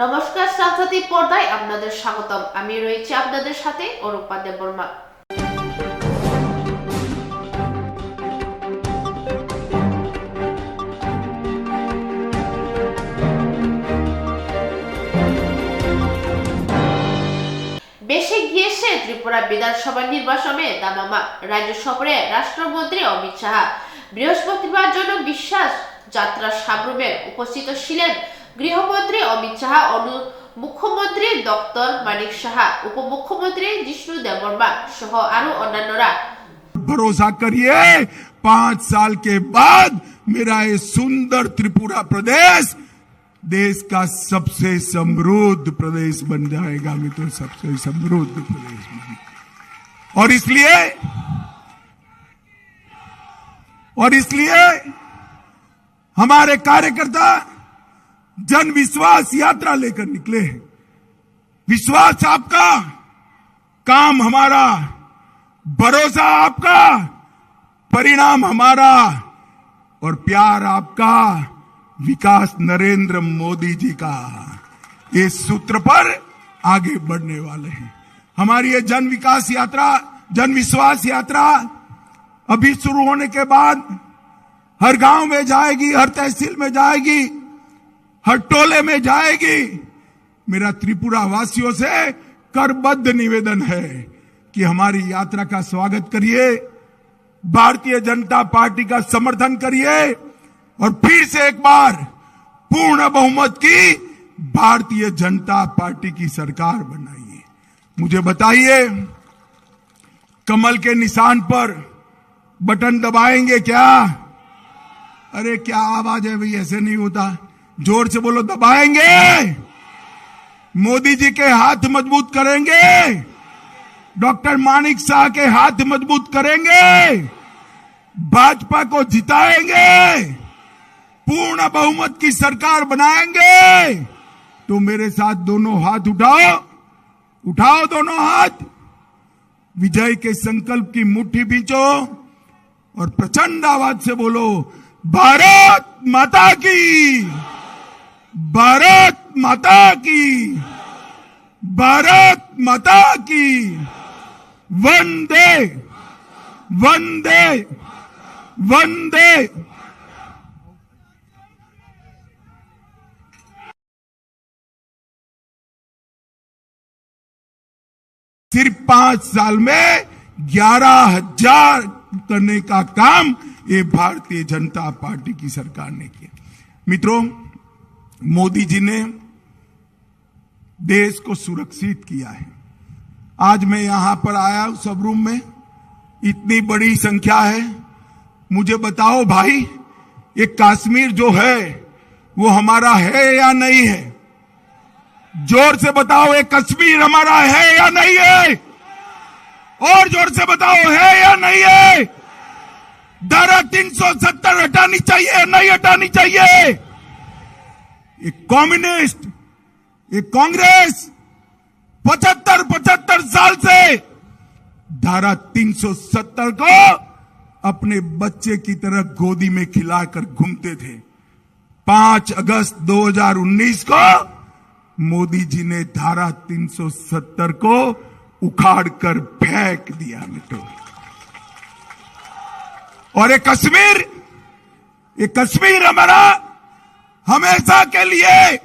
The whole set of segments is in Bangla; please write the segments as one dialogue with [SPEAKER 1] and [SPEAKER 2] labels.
[SPEAKER 1] নমস্কার, সাংস্কৃতিক পর্দায় আপনাদের স্বাগতম। আমি রয়েছি আপনাদের সাথে অরূপা দেববর্মা। বেশি গিয়েছে ত্রিপুরা বিধানসভা নির্বাচনে দামামা। রাজ্য সফরে রাষ্ট্রমন্ত্রী অমিত শাহ বৃহস্পতিবার জন্য বিশ্বাস যাত্রা সাবরুমে উপস্থিত ছিলেন গৃহমন্ত্রী অমিত শাহ, মুখ্যমন্ত্রী ডক্টর মানিক সাহা, উপমুখ্যমন্ত্রী जिष्णु देवबर्मा सह आरो अन्यान्यरा।
[SPEAKER 2] भरोसा करिए 5 साल के बाद मेरा ये सुंदर त्रिपुरा प्रदेश देश का सबसे समृद्ध प्रदेश बन जाएगा। मित्रों, सबसे समृद्ध प्रदेश बन, और इसलिए हमारे कार्यकर्ता जन विश्वास यात्रा लेकर निकले हैं। विश्वास आपका, काम हमारा, भरोसा आपका, परिणाम हमारा, और प्यार आपका, विकास नरेंद्र मोदी जी का। इस सूत्र पर आगे बढ़ने वाले हैं। हमारी ये जन विकास यात्रा, जन विश्वास यात्रा अभी शुरू होने के बाद हर गांव में जाएगी, हर तहसील में जाएगी, हर टोले में जाएगी। मेरा त्रिपुरा वासियों से करबद्ध निवेदन है कि हमारी यात्रा का स्वागत करिए, भारतीय जनता पार्टी का समर्थन करिए, और फिर से एक बार पूर्ण बहुमत की भारतीय जनता पार्टी की सरकार बनाइए। मुझे बताइए, कमल के निशान पर बटन दबाएंगे क्या? अरे क्या आवाज है भाई, ऐसे नहीं होता, जोर से बोलो, दबाएंगे? मोदी जी के हाथ मजबूत करेंगे, डॉक्टर मानिक शाह के हाथ मजबूत करेंगे, भाजपा को जिताएंगे, पूर्ण बहुमत की सरकार बनाएंगे। तो मेरे साथ दोनों हाथ उठाओ, उठाओ दोनों हाथ, विजय के संकल्प की मुट्ठी बींचो और प्रचंड आवाज से बोलो, भारत माता की, भारत माता की, भारत माता की, वंदे वंदे वंदे। सिर्फ 5 साल में 11,000 करने का काम ये भारतीय जनता पार्टी की सरकार ने किया। मित्रों, मोदी जी ने देश को सुरक्षित किया है। आज मैं यहां पर आया हूं, सब रूम में इतनी बड़ी संख्या है। मुझे बताओ भाई, ये कश्मीर जो है वो हमारा है या नहीं है? जोर से बताओ, ये कश्मीर हमारा है या नहीं है? और जोर से बताओ, है या नहीं है? धारा 370 हटानी चाहिए, नहीं हटानी चाहिए? ये कम्युनिस्ट, ये कांग्रेस 75 साल से धारा 370 को अपने बच्चे की तरह गोदी में खिलाकर घूमते थे। 5 अगस्त 2019 को मोदी जी ने धारा 370 को उखाड़ कर फेंक दिया। मित्रों, और ये कश्मीर हमारा हमेशा के लिए,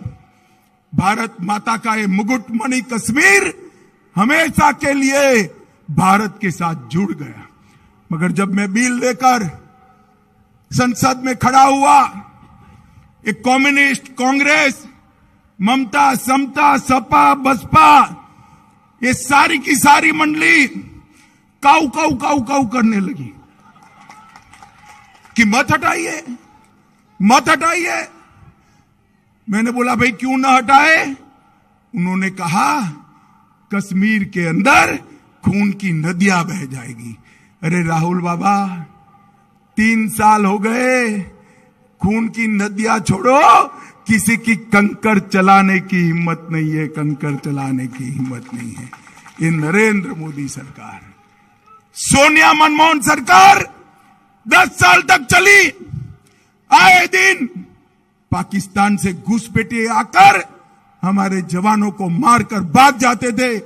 [SPEAKER 2] भारत माता का ये मुकुटमणि कश्मीर हमेशा के लिए भारत के साथ जुड़ गया। मगर जब मैं बिल लेकर संसद में खड़ा हुआ, एक कम्युनिस्ट, कांग्रेस, ममता, समता, सपा, बसपा, ये सारी की सारी मंडली काऊ काऊ काऊ काऊ करने लगी कि मत हटाइए, मत हटाइए। मैंने बोला भाई क्यों ना हटाए? उन्होंने कहा कश्मीर के अंदर खून की नदियां बह जाएगी। अरे राहुल बाबा, 3 साल हो गए, खून की नदियां छोड़ो, किसी की कंकर चलाने की हिम्मत नहीं है, कंकर चलाने की हिम्मत नहीं है। ये नरेंद्र मोदी सरकार, सोनिया मनमोहन सरकार 10 साल तक चली। आए दिन पाकिस्तान से घुसपैठिए आकर हमारे जवानों को मारकर भाग जाते थे,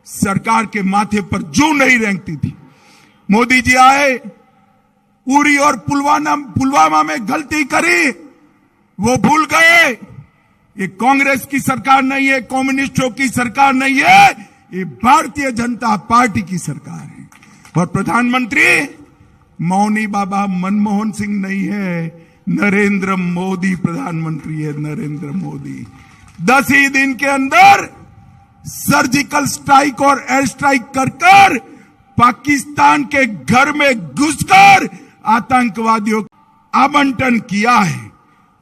[SPEAKER 2] सरकार के माथे पर जूं नहीं रेंगती थी। मोदी जी आए, उरी और पुलवामा में गलती करी, वो भूल गए ये कांग्रेस की सरकार नहीं है, कम्युनिस्टों की सरकार नहीं है, ये भारतीय जनता पार्टी की सरकार है। और प्रधानमंत्री मौनी बाबा मनमोहन सिंह नहीं है, नरेंद्र मोदी प्रधानमंत्री है, नरेंद्र मोदी। 10 ही दिन के अंदर सर्जिकल स्ट्राइक और एयर स्ट्राइक कर पाकिस्तान के घर में घुसकर आतंकवादियों का आवंटन किया है।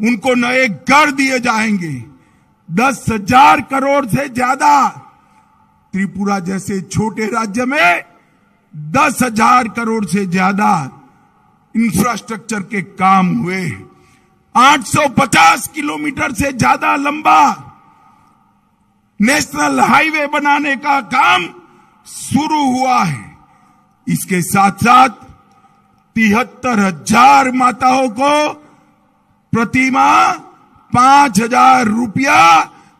[SPEAKER 2] उनको नए घर दिए जाएंगे। 10,000 करोड़ से ज्यादा, त्रिपुरा जैसे छोटे राज्य में 10,000 करोड़ से ज्यादा इंफ्रास्ट्रक्चर के काम हुए। 850 किलोमीटर से ज्यादा लंबा नेशनल हाईवे बनाने का काम शुरू हुआ है। इसके साथ साथ 73,000 माताओं को प्रतिमाह 5,000 रुपया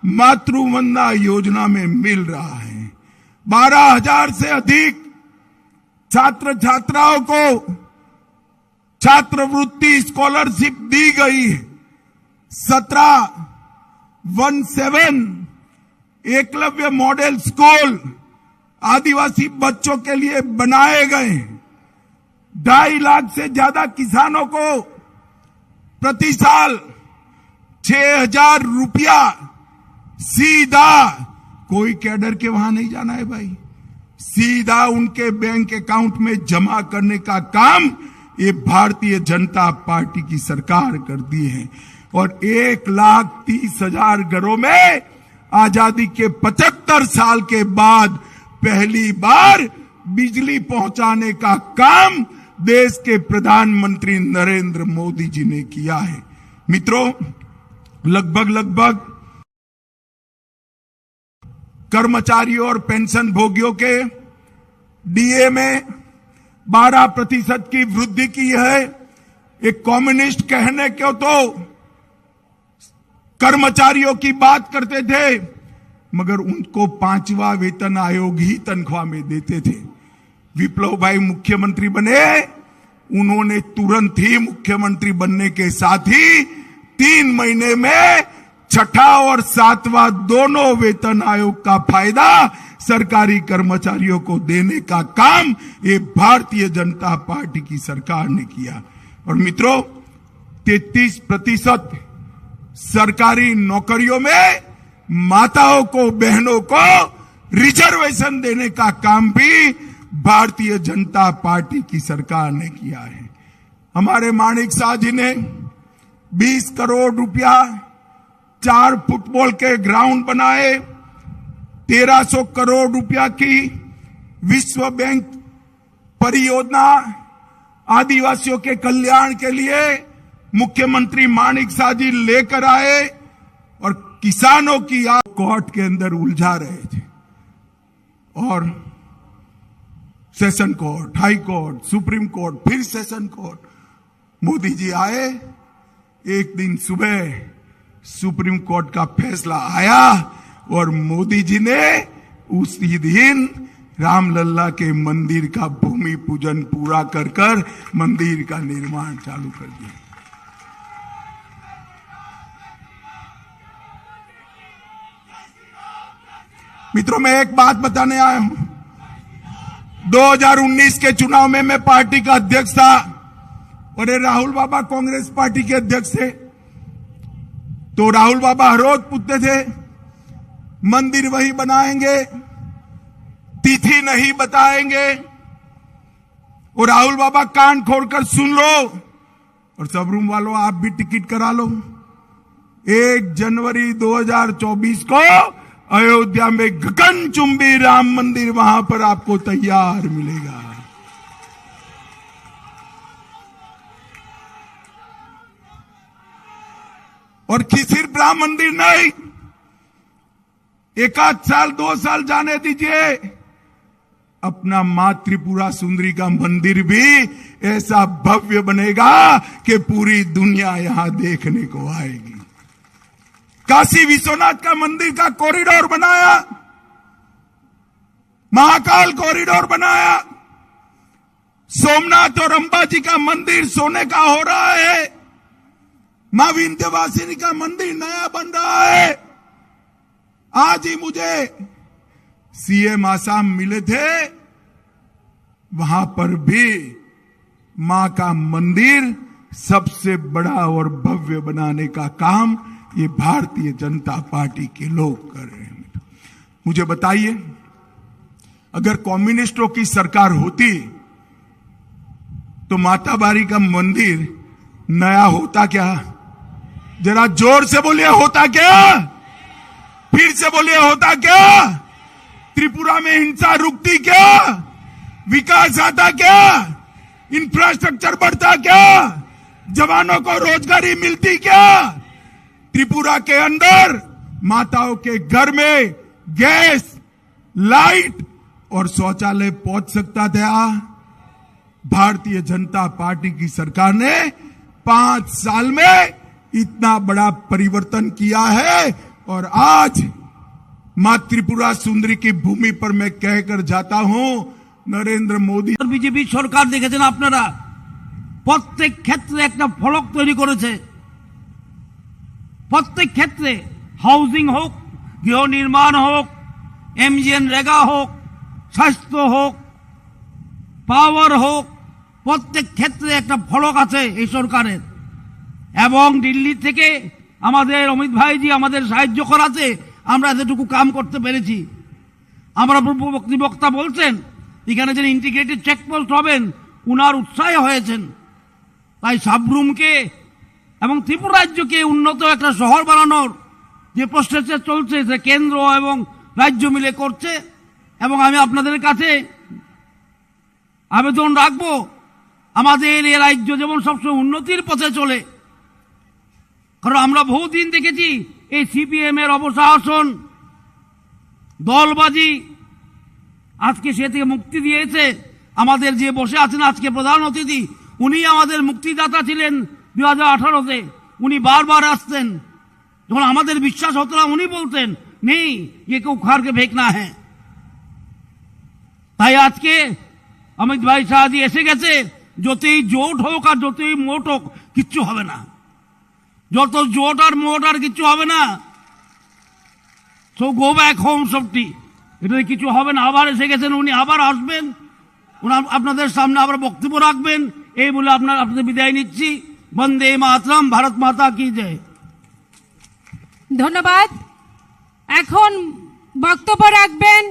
[SPEAKER 2] मातृवंदना योजना में मिल रहा है। 12,000 से अधिक छात्र छात्राओं को छात्रवृत्ति स्कॉलरशिप दी गई है। 17 एकलव्य मॉडल स्कूल आदिवासी बच्चों के लिए बनाए गए। 2.5 लाख से ज्यादा किसानों को प्रति साल 6,000 रुपया सीधा, कोई कैडर के वहां नहीं जाना है भाई, सीधा उनके बैंक अकाउंट में जमा करने का काम ये भारतीय जनता पार्टी की सरकार करती है। और 1,30,000 घरों में आजादी के 75 साल के बाद पहली बार बिजली पहुंचाने का काम देश के प्रधानमंत्री नरेंद्र मोदी जी ने किया है। मित्रों, लगभग कर्मचारियों और पेंशन भोगियों के डीए में 12% की वृद्धि की है। एक कम्युनिस्ट कहने क्यों तो कर्मचारियों की बात करते थे, मगर उनको 5वां वेतन आयोग ही तनख्वाह में देते थे। विप्लव भाई मुख्यमंत्री बने, उन्होंने तुरंत ही मुख्यमंत्री बनने के साथ ही 3 महीने में 6ठा और 7वां दोनों वेतन आयोग का फायदा सरकारी कर्मचारियों को देने का काम ये भारतीय जनता पार्टी की सरकार ने किया। और मित्रों, 33% सरकारी नौकरियों में माताओं को, बहनों को रिजर्वेशन देने का काम भी भारतीय जनता पार्टी की सरकार ने किया है। हमारे माणिक शाह जी ने 20 करोड़ रुपया 4 फुटबॉल के ग्राउंड बनाए। 1,300 करोड़ रुपया की विश्व बैंक परियोजना आदिवासियों के कल्याण के लिए मुख्यमंत्री माणिक शाह जी लेकर आए और किसानों की कोर्ट के अंदर उलझा रहे थे। और session court, high court, supreme court, फिर सेशन कोर्ट। मोदी जी आए, एक दिन सुबह सुप्रीम कोर्ट का फैसला आया और मोदी जी ने उसी दिन रामलला के मंदिर का भूमि पूजन पूरा कर मंदिर का निर्माण चालू कर दिया। मित्रों, मैं एक बात बताने आया हूं। 2019 के चुनाव में मैं पार्टी का अध्यक्ष था और ये राहुल बाबा कांग्रेस पार्टी के अध्यक्ष थे। तो राहुल बाबा हर रोज पूछते थे, मंदिर वही बनाएंगे, तिथि नहीं बताएंगे। और राहुल बाबा कान खोलकर सुन लो और सबरूम वालों आप भी टिकट करा लो। 1 जनवरी 2024 को अयोध्या में गगनचुंबी राम मंदिर वहां पर आपको तैयार मिलेगा। और सिर्फ राम मंदिर नहीं, 1 आध साल 2 साल जाने दीजिए, अपना मां त्रिपुरा सुंदरी का मंदिर भी ऐसा भव्य बनेगा कि पूरी दुनिया यहां देखने को आएगी। काशी विश्वनाथ का मंदिर का कॉरिडोर बनाया, महाकाल कॉरिडोर बनाया, सोमनाथ और अंबाजी का मंदिर सोने का हो रहा है, मां विंध्यवासिनी का मंदिर नया बन रहा है। आज ही मुझे सीएम आसाम मिले थे, वहां पर भी मां का मंदिर सबसे बड़ा और भव्य बनाने का काम ये भारतीय जनता पार्टी के लोग कर रहे हैं। मुझे बताइए, अगर कम्युनिस्टों की सरकार होती तो माताबारी का मंदिर नया होता क्या? जरा जोर से बोलिए, होता क्या? फिर से बोलिए, होता क्या? त्रिपुरा में हिंसा रुकती क्या? विकास आता क्या? इंफ्रास्ट्रक्चर बढ़ता क्या? जवानों को रोजगारी मिलती क्या? त्रिपुरा के अंदर माताओं के घर में गैस, लाइट और शौचालय पहुंच सकता था। भारतीय जनता पार्टी की सरकार ने 5 साल में इतना बड़ा परिवर्तन किया है। और आज मां त्रिपुरा सुंदरी की भूमि पर मैं कहकर जाता हूं, नरेंद्र मोदी
[SPEAKER 3] और बीजेपी सरकार দেখেছেন আপনারা প্রত্যেক ক্ষেত্রে একটা ফলক তৈরি করেছে। প্রত্যেক ক্ষেত্রে হাউজিং হোক, গৃহ নির্মাণ হোক, এমজিএন রেগা হোক, স্বাস্থ্য হোক, পাওয়ার হোক, প্রত্যেক ক্ষেত্রে একটা ফলক আছে এই সরকারের। এবং দিল্লি থেকে আমাদের অমিত ভাইজি আমাদের সাহায্য করাতে আমরা এতটুকু কাম করতে পেরেছি। আমরা বক্তা বলছেন এখানে যে ইন্টিগ্রেটেড চেকপোস্ট হবেন, উনার উৎসাহে হয়েছেন। তাই সাবরুমকে এবং ত্রিপুরা রাজ্যকে উন্নত একটা শহর বানানোর যে প্রচেষ্টা চলছে, সে কেন্দ্র এবং রাজ্য মিলে করছে। এবং আমি আপনাদের কাছে আবেদন রাখবো, আমাদের এই রাজ্য যেমন সবসময় উন্নতির পথে চলে, কারণ আমরা বহুদিন দেখেছি এই সিপিএম এর অপশাসন, দলবাজি, আজকে সে থেকে মুক্তি দিয়েছে। আমাদের যে বসে আছেন আজকে প্রধান অতিথি, উনি আমাদের মুক্তিদাতা ছিলেন 2018-তে। উনি বারবার আসতেন, যখন আমাদের বিশ্বাস হতো না উনি বলতেন নেই ये কেউ উখাড়কে ফেকনা হ্যাঁ। তাই আজকে অমিত ভাই শাহজি এসে গেছে। যতই জোট হোক আর যতই মোট হোক কিচ্ছু হবে না, যত জোট আর মোট আর কিচ্ছু হবে না। সো গো ব্যাক হোম সবটি, এটা কিছু হবে না। আবার এসে গেছেন উনি, আবার আসবেন, ওনার আপনাদের সামনে আবার বক্তব্য রাখবেন। এই বলে আপনাদের বিদায় নিচ্ছি। বন্দে মাতরম, ভারত মাতা কি জয়।
[SPEAKER 4] ধন্যবাদ। এখন বক্তব্য রাখবেন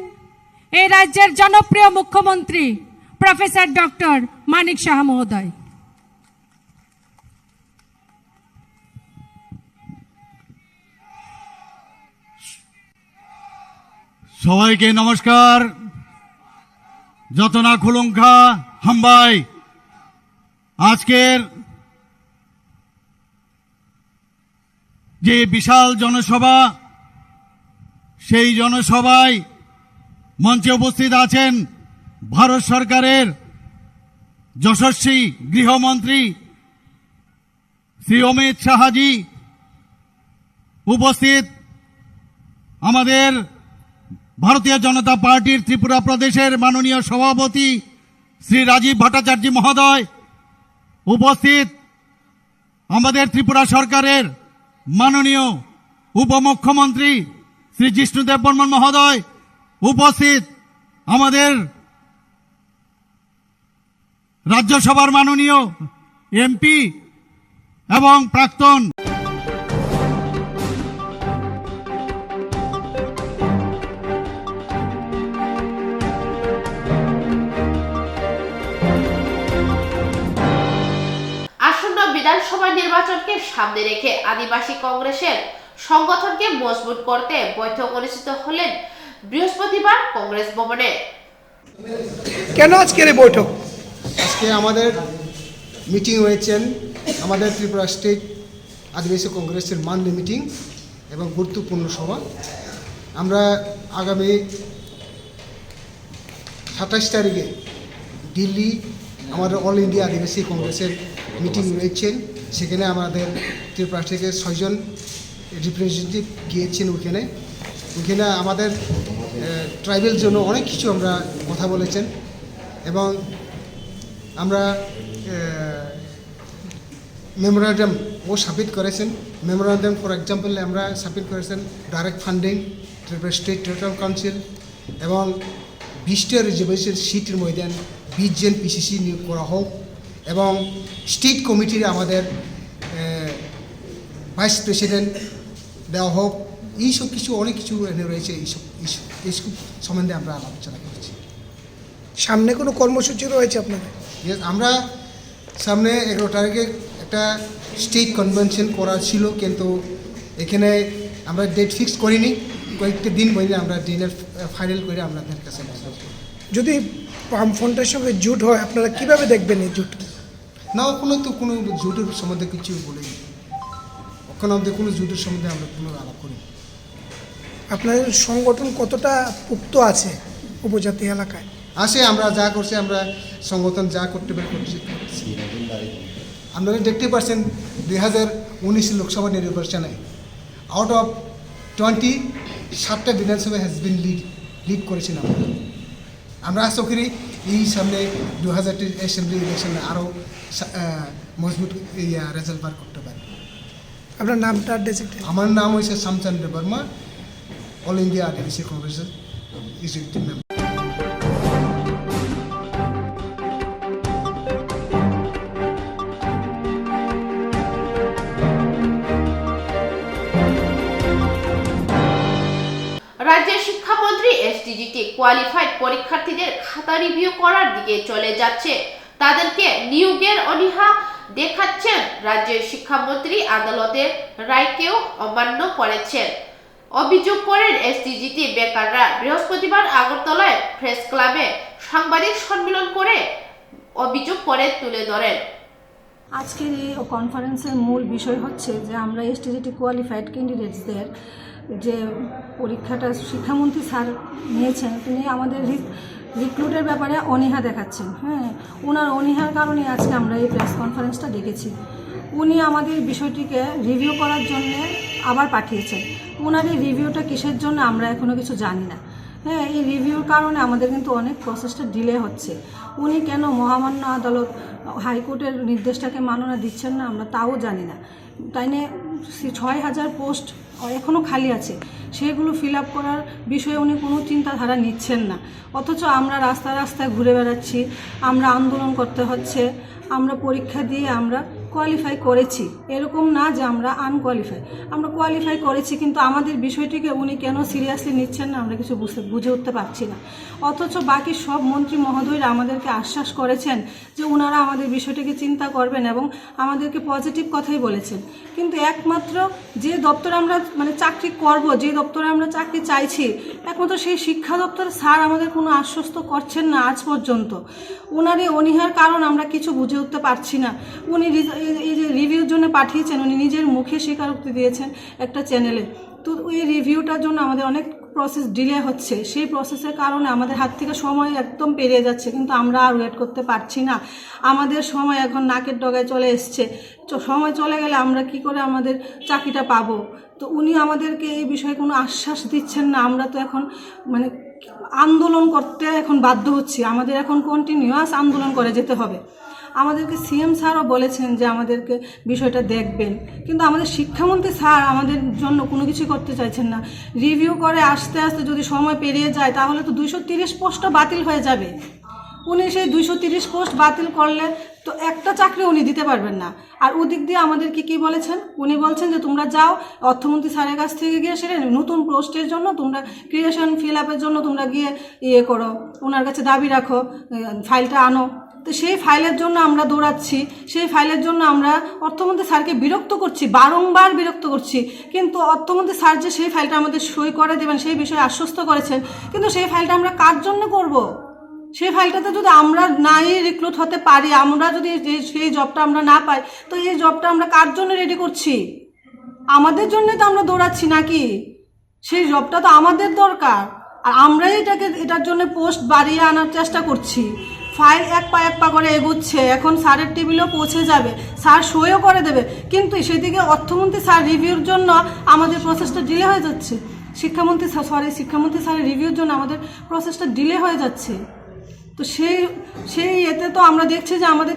[SPEAKER 4] এই রাজ্যের জনপ্রিয় মুখ্যমন্ত্রী প্রফেসর ডক্টর মানিক সাহা মহোদয়।
[SPEAKER 5] সবাইকে নমস্কার। যতনা খুলুঙ্খা হাম্বাই। আজকের যে বিশাল জনসভা, সেই জনসভায় মঞ্চে উপস্থিত আছেন ভারত সরকারের যশস্বী গৃহমন্ত্রী শ্রী অমিত শাহজি, উপস্থিত আমাদের ভারতীয় জনতা পার্টির ত্রিপুরা প্রদেশের মাননীয় সভাপতি শ্রী রাজীব ভট্টাচার্য মহোদয়, উপস্থিত আমাদের ত্রিপুরা সরকারের মাননীয় উপমুখ্যমন্ত্রী শ্রী জিষ্ণুদেব বর্মন মহোদয়, উপস্থিত আমাদের রাজ্যসভার মাননীয় এমপি এবং প্রাক্তন
[SPEAKER 1] আসন্ন বিধানসভা নির্বাচনকে সামনে রেখে আদিবাসী কংগ্রেসের সংগঠনকে মজবুত করতে বৈঠক অনুষ্ঠিত হলেন বৃহস্পতিবার কংগ্রেস ভবনে।
[SPEAKER 6] কেন আজকের এই বৈঠক?
[SPEAKER 7] আজকে আমাদের মিটিং হয়েছেন আমাদের ত্রিপুরা স্টেট আদিবাসী কংগ্রেসের মানলি মিটিং এবং গুরুত্বপূর্ণ সভা। আমরা আগামী 27 তারিখে দিল্লি আমাদের অল ইন্ডিয়া আদিবাসী কংগ্রেসের মিটিং রয়েছেন। সেখানে আমাদের ত্রিপুরা থেকে 6 জন রিপ্রেজেন্টেটিভ গিয়েছেন ওখানে। ওখানে আমাদের ট্রাইবেল জন্য অনেক কিছু আমরা কথা বলেছেন এবং আমরা মেমোরান্ডাম ও সাবমিট করেছেন। মেমোরান্ডাম ফর এক্সাম্পল আমরা সাবমিট করেছেন direct funding, Tripura state territorial council এবং 20টা রিজার্ভেশন সিটের মধ্যে 20 জন পিসিসি নিয়োগ করা হোক এবং স্টেট কমিটির আমাদের ভাইস প্রেসিডেন্ট দেওয়া হোক। এইসব কিছু অনেক কিছু এনে রয়েছে, এইসব সম্বন্ধে আমরা আলোচনা করেছি।
[SPEAKER 6] সামনে কোনো কর্মসূচি রয়েছে আপনাদের?
[SPEAKER 7] আমরা সামনে 11 তারিখে একটা স্টেট কনভেনশন করা ছিল, কিন্তু এখানে আমরা ডেট ফিক্স করিনি। কয়েকটা দিন বলে আমরা দিনের ফাইনাল করে আপনাদের কাছে
[SPEAKER 6] যদি বামফ্রন্টের সঙ্গে জোট হয় আপনারা কিভাবে দেখবেন এই জোট?
[SPEAKER 7] না, কোনো জোটের সম্বন্ধে কিছু বলিনি। ওখানে আমাদের কোনো জোটের সম্বন্ধে আমরা কোনো আলাপ করি।
[SPEAKER 6] আপনাদের সংগঠন কতটা পুক্ত আছে উপজাতি এলাকায়?
[SPEAKER 7] আমরা যা করছি, আমরা সংগঠন যা করতে পারি করছি। আপনারা দেখতে পাচ্ছেন 2019 লোকসভা নির্বাচনে আউট অফ 27টা বিধানসভা হ্যাজ বিন লিড করেছেন আমরা আশা করি এই সামনে 2023 অ্যাসেম্বলি ইলেকশনে আরও মজবুত রেজাল্ট বার করতে পারি।
[SPEAKER 6] আপনার নামটা ডেজিগনেট?
[SPEAKER 7] আমার নাম হয়েছে শ্যামচন্দ্র বর্মা, অল ইন্ডিয়া আদিবাসী কংগ্রেসের এক্সিকিউটিভ মেম্বার।
[SPEAKER 1] রাজ্যের শিক্ষামন্ত্রী এসটিজিটি কোয়ালিফাইড পরীক্ষার্থীদের খাতা রিভিউ করার দিকে চলে যাচ্ছে। তাদেরকে নিয়োগের অনীহা দেখাচ্ছেন। রাজ্যের শিক্ষামন্ত্রী আদালতের রায়কেও অমান্য করেছেন। অভিযোগ করেন এসটিজিটি বেকাররা। বৃহস্পতিবার আগরতলায় প্রেস ক্লাবে সাংবাদিক সম্মেলন করে অভিযোগ করে তুলে ধরেন।
[SPEAKER 8] আজকের এই কনফারেন্সের মূল বিষয় হচ্ছে যে আমরা এসটিজিটি কোয়ালিফাইড ক্যান্ডিডেটসদের যে পরীক্ষাটা শিক্ষামন্ত্রী স্যার নিয়েছেন, তিনি আমাদের রিক্রুটের ব্যাপারে অনীহা দেখাচ্ছেন। ওনার অনীহার কারণে আজকে আমরা এই প্রেস কনফারেন্সটা ডেকেছি। উনি আমাদের বিষয়টিকে রিভিউ করার জন্য আবার পাঠিয়েছেন। ওনার এই রিভিউটা কিসের জন্য আমরা এখনও কিছু জানি না। এই রিভিউর কারণে আমাদের কিন্তু অনেক প্রসেসটা ডিলে হচ্ছে। উনি কেন মহামান্য আদালত হাইকোর্টের নির্দেশটাকে মাননা দিচ্ছেন না আমরা তাও জানি না। তাই নিয়ে 6000 পোস্ট এখনও খালি আছে, সেগুলো ফিল আপ করার বিষয়ে উনি কোনো চিন্তাধারা নিচ্ছেন না। অথচ আমরা রাস্তায় রাস্তায় ঘুরে বেড়াচ্ছি, আমরা আন্দোলন করতে হচ্ছে, আমরা পরীক্ষা দিয়ে আমরা কোয়ালিফাই করেছি, এরকম না যে আমরা আনকোয়ালিফাই, আমরা কোয়ালিফাই করেছি, কিন্তু আমাদের বিষয়টিকে উনি কেন সিরিয়াসলি নিচ্ছেন না আমরা কিছু বুঝে উঠতে পারছি না। অথচ বাকি সব মন্ত্রী মহোদয়রা আমাদেরকে আশ্বাস করেছেন যে ওনারা আমাদের বিষয়টিকে চিন্তা করবেন এবং আমাদেরকে পজিটিভ কথাই বলেছেন। কিন্তু একমাত্র যে দপ্তরে আমরা চাকরি করব, যে দপ্তরে আমরা চাকরি চাইছি, একমাত্র সেই শিক্ষা দপ্তর স্যার আমাদের কোনো আশ্বস্ত করছেন না আজ পর্যন্ত। ওনার এই অনীহার কারণ আমরা কিছু বুঝে উঠতে পারছি না। উনি এই যে রিভিউর জন্য পাঠিয়েছেন, উনি নিজের মুখে স্বীকারোক্তি দিয়েছেন একটা চ্যানেলে। তো এই রিভিউটার জন্য আমাদের অনেক প্রসেস ডিলে হচ্ছে। সেই প্রসেসের কারণে আমাদের হাত থেকে সময় একদম পেরিয়ে যাচ্ছে, কিন্তু আমরা আর ওয়েট করতে পারছি না। আমাদের সময় এখন নাকের ডগায় চলে এসছে। সময় চলে গেলে আমরা কি করে আমাদের চাকরিটা পাবো? তো উনি আমাদেরকে এই বিষয়ে কোনো আশ্বাস দিচ্ছেন না। আমরা তো এখন আন্দোলন করতে এখন বাধ্য হচ্ছি। আমাদের এখন কন্টিনিউয়াস আন্দোলন করে যেতে হবে। আমাদেরকে সিএম স্যারও বলেছেন যে আমাদেরকে বিষয়টা দেখবেন, কিন্তু আমাদের শিক্ষামন্ত্রী স্যার আমাদের জন্য কোনো কিছু করতে চাইছেন না। রিভিউ করে আসতে আসতে যদি সময় পেরিয়ে যায় তাহলে তো 230 পোস্টও বাতিল হয়ে যাবে। উনি সেই 230 পোস্ট বাতিল করলে তো একটা চাকরি উনি দিতে পারবেন না। আর ওদিক দিয়ে আমাদের কি বলেছেন, উনি বলছেন যে তোমরা যাও অর্থমন্ত্রী স্যারের কাছ থেকে গিয়ে সেটা নতুন পোস্টের জন্য তোমরা ক্রিয়েশন ফিল আপের জন্য তোমরা গিয়ে করো, ওনার কাছে দাবি রাখো, ফাইলটা আনো। তো সেই ফাইলের জন্য আমরা দৌড়াচ্ছি, সেই ফাইলের জন্য আমরা অর্থমন্ত্রী স্যারকে বিরক্ত করছি, বারংবার বিরক্ত করছি। কিন্তু অর্থমন্ত্রী স্যার যে সেই ফাইলটা আমাদের সই করে দেবেন সেই বিষয়ে আশ্বস্ত করেছেন, কিন্তু সেই ফাইলটা আমরা কার জন্য করব? সেই ফাইলটাতে যদি আমরা নাই রিক্রুট হতে পারি, আমরা যদি সেই জবটা আমরা না পাই, তো এই জবটা আমরা কার জন্য রেডি করছি? আমাদের জন্য তো আমরা দৌড়াচ্ছি নাকি? সেই জবটা তো আমাদের দরকার, আর আমরাই এটার জন্য পোস্ট বাড়িয়ে আনার চেষ্টা করছি। ফাইল এক পা করে এগুচ্ছে, এখন স্যারের টেবিলেও পৌঁছে যাবে, স্যার সইও করে দেবে, কিন্তু সেদিকে অর্থমন্ত্রী স্যার রিভিউর জন্য আমাদের প্রসেসটা ডিলে হয়ে যাচ্ছে। শিক্ষামন্ত্রী স্যারের রিভিউর জন্য আমাদের প্রসেসটা ডিলে হয়ে যাচ্ছে। তো সেই এতে তো আমরা দেখছি যে আমাদের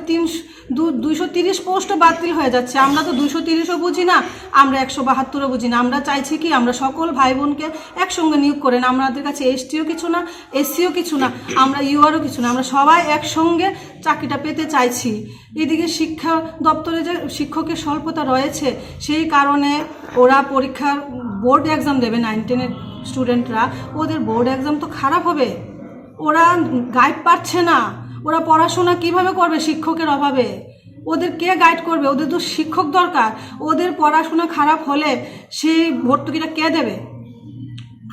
[SPEAKER 8] 230 পোস্টও বাতিল হয়ে যাচ্ছে। আমরা তো 230ও বুঝি না, আমরা 172ও বুঝি না। আমরা চাইছি কি আমরা সকল ভাই বোনকে একসঙ্গে নিয়োগ করেন। আমাদের কাছে এসটিও কিছু না, এসসিও কিছু না, আমরা ইউআরও কিছু না, আমরা সবাই একসঙ্গে চাকরিটা পেতে চাইছি। এদিকে শিক্ষা দপ্তরে যে শিক্ষকের স্বল্পতা রয়েছে, সেই কারণে ওরা পরীক্ষার বোর্ড এক্সাম দেবে 9-10-এর স্টুডেন্টরা, ওদের বোর্ড এক্সাম তো খারাপ হবে। ওরা গাইড পাচ্ছে না, ওরা পড়াশোনা কিভাবে করবে শিক্ষকের অভাবে? ওদের কে গাইড করবে? ওদের তো শিক্ষক দরকার। ওদের পড়াশোনা খারাপ হলে সেই ভর্তুকিটা কে দেবে?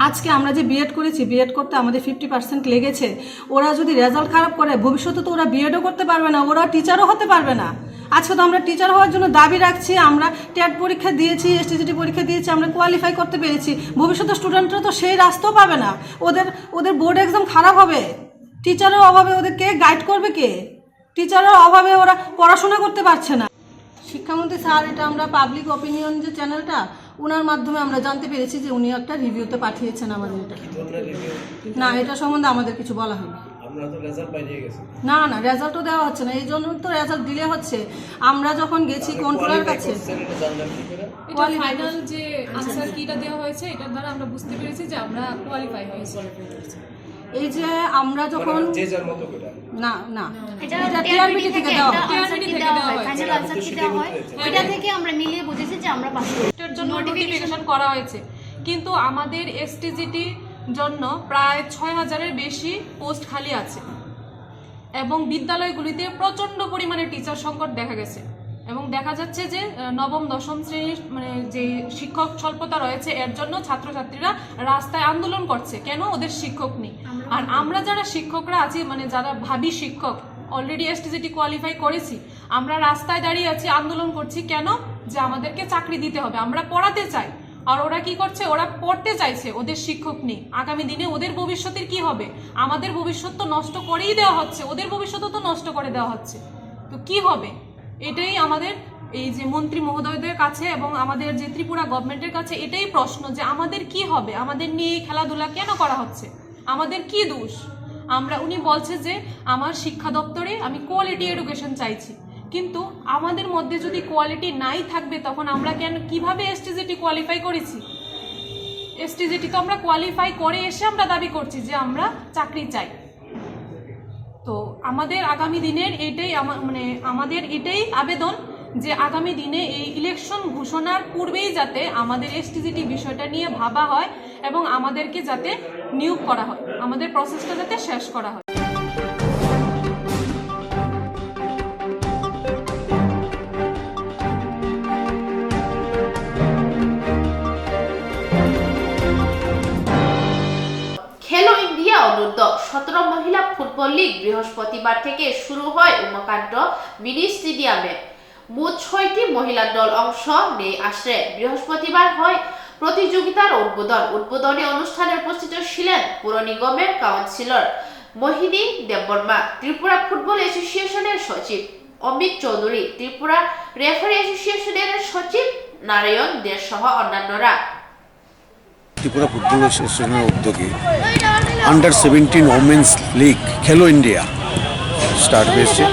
[SPEAKER 8] আজকে আমরা যে বিএড করেছি, বিএড করতে আমাদের 50% লেগেছে। ওরা যদি রেজাল্ট খারাপ করে, ভবিষ্যতে তো ওরা বিএডও করতে পারবে না, ওরা টিচারও হতে পারবে না। আজকে তো আমরা টিচার হওয়ার জন্য দাবি রাখছি, আমরা টেট পরীক্ষা দিয়েছি, এসটিজিটি পরীক্ষা দিয়েছি, আমরা কোয়ালিফাই করতে পেরেছি। ভবিষ্যতে স্টুডেন্টরা তো সেই রাস্তাও পাবে না, ওদের বোর্ড এক্সাম খারাপ হবে। টিচারের অভাবে ওদের কে গাইড করবে? কে? টিচারের অভাবে ওরা পড়াশোনা করতে পারছে না। শিক্ষামন্ত্রী স্যার, এটা আমরা পাবলিক অপিনিয়ন যে চ্যানেলটা, ওনার মাধ্যমে আমরা জানতে পেরেছি যে উনি একটা রিভিউতে পাঠিয়েছেন আমাদের। এটা না, এটা সম্বন্ধে আমাদের কিছু বলা হয়নি। না, রেজাল্টও দেওয়া হচ্ছে না, এই জন্য তো রেজাল্ট ডিলে হচ্ছে। আমরা যখন গেছি কন্ট্রোলার কাছে,
[SPEAKER 9] ফাইনাল যে আনসার কিটা দেওয়া হয়েছে, এটার দ্বারা আমরা বুঝতে পেরেছি যে আমরা কোয়ালিফাই হয়েছি।
[SPEAKER 8] এই যে আমরা যখন না এটা টিআরবিটি থেকে দেওয়া হয়,
[SPEAKER 9] ফাইনাল আনসার কি দেওয়া হয়, ওইটা থেকে আমরা মিলিয়ে বুঝেছি যে আমরা পাস করেছি। এর জন্য নোটিফিকেশন করা হয়েছে, কিন্তু আমাদের এসটিজিটি জন্য প্রায় 6000-এর বেশি পোস্ট খালি আছে এবং বিদ্যালয়গুলিতে প্রচণ্ড পরিমাণে টিচার সংকট দেখা গেছে। এবং দেখা যাচ্ছে যে নবম দশম শ্রেণীর মানে যে শিক্ষক স্বল্পতা রয়েছে, এর জন্য ছাত্রছাত্রীরা রাস্তায় আন্দোলন করছে, কেন ওদের শিক্ষক নেই। আর আমরা যারা শিক্ষকরা আছি, মানে যারা ভাবি শিক্ষক, অলরেডি এসটিজিটি কোয়ালিফাই করেছি, আমরা রাস্তায় দাঁড়িয়ে আছি, আন্দোলন করছি, কেন? যে আমাদেরকে চাকরি দিতে হবে, আমরা পড়াতে চাই। আর ওরা কি করছে? ওরা পড়তে চাইছে, ওদের শিক্ষক নেই। আগামী দিনে ওদের ভবিষ্যতের কি হবে? আমাদের ভবিষ্যৎ তো নষ্ট করেই দেওয়া হচ্ছে, ওদের ভবিষ্যৎও তো নষ্ট করে দেওয়া হচ্ছে। তো কি হবে? এটাই আমাদের এই যে মন্ত্রী মহোদয়দের কাছে এবং আমাদের যে ত্রিপুরা গভর্নমেন্টের কাছে এটাই প্রশ্ন, যে আমাদের কি হবে? আমাদের নিয়ে খেলাধুলা কেন করা হচ্ছে? আমাদের কি দোষ? উনি বলছে যে আমার শিক্ষা দপ্তরে আমি কোয়ালিটি এডুকেশন চাইছি, কিন্তু আমাদের মধ্যে যদি কোয়ালিটি নাই থাকবে, তখন আমরা কিভাবে এসটিজিটি কোয়ালিফাই করেছি? এসটিজিটি তো আমরা কোয়ালিফাই করে এসে আমরা দাবি করছি যে আমরা চাকরি চাই। তো আমাদের আগামী দিনের এটাই আমাদের এটাই আবেদন যে আগামী দিনে এই ইলেকশন ঘোষণার পূর্বেই যাতে আমাদের এসটিজিটি বিষয়টা নিয়ে ভাবা হয় এবং আমাদেরকে যাতে নিয়োগ করা হয়, আমাদের প্রসেসটা যাতে শেষ করা হয়।
[SPEAKER 1] খেলো ইন্ডিয়া অনূর্ধ্ব 17 মহিলা ফুটবল লীগ বৃহস্পতিবার থেকে শুরু হয় উমাকান্ত মিনি স্টেডিয়ামে। মোট 6টি মহিলা দল অংশ নিয়ে আসে। বৃহস্পতিবার হয় প্রতিযোগিতার উদ্বোধনী অনুষ্ঠানে উপস্থিত ছিলেন পুর নিগমের কাউন্সিলর মোহিনী দেববর্মা, ত্রিপুরা ফুটবল অ্যাসোসিয়েশনের সচিব অমিত চৌধুরী, ত্রিপুরা রেফারি অ্যাসোসিয়েশনের সচিব নারায়ণ দে সহ অন্যান্যরা।
[SPEAKER 10] ত্রিপুরা ফুটবল অ্যাসোসিয়েশনের উদ্যোগে আন্ডার-17 ওমেন্স লিগ খেলো ইন্ডিয়া স্টার্ট হয়েছে।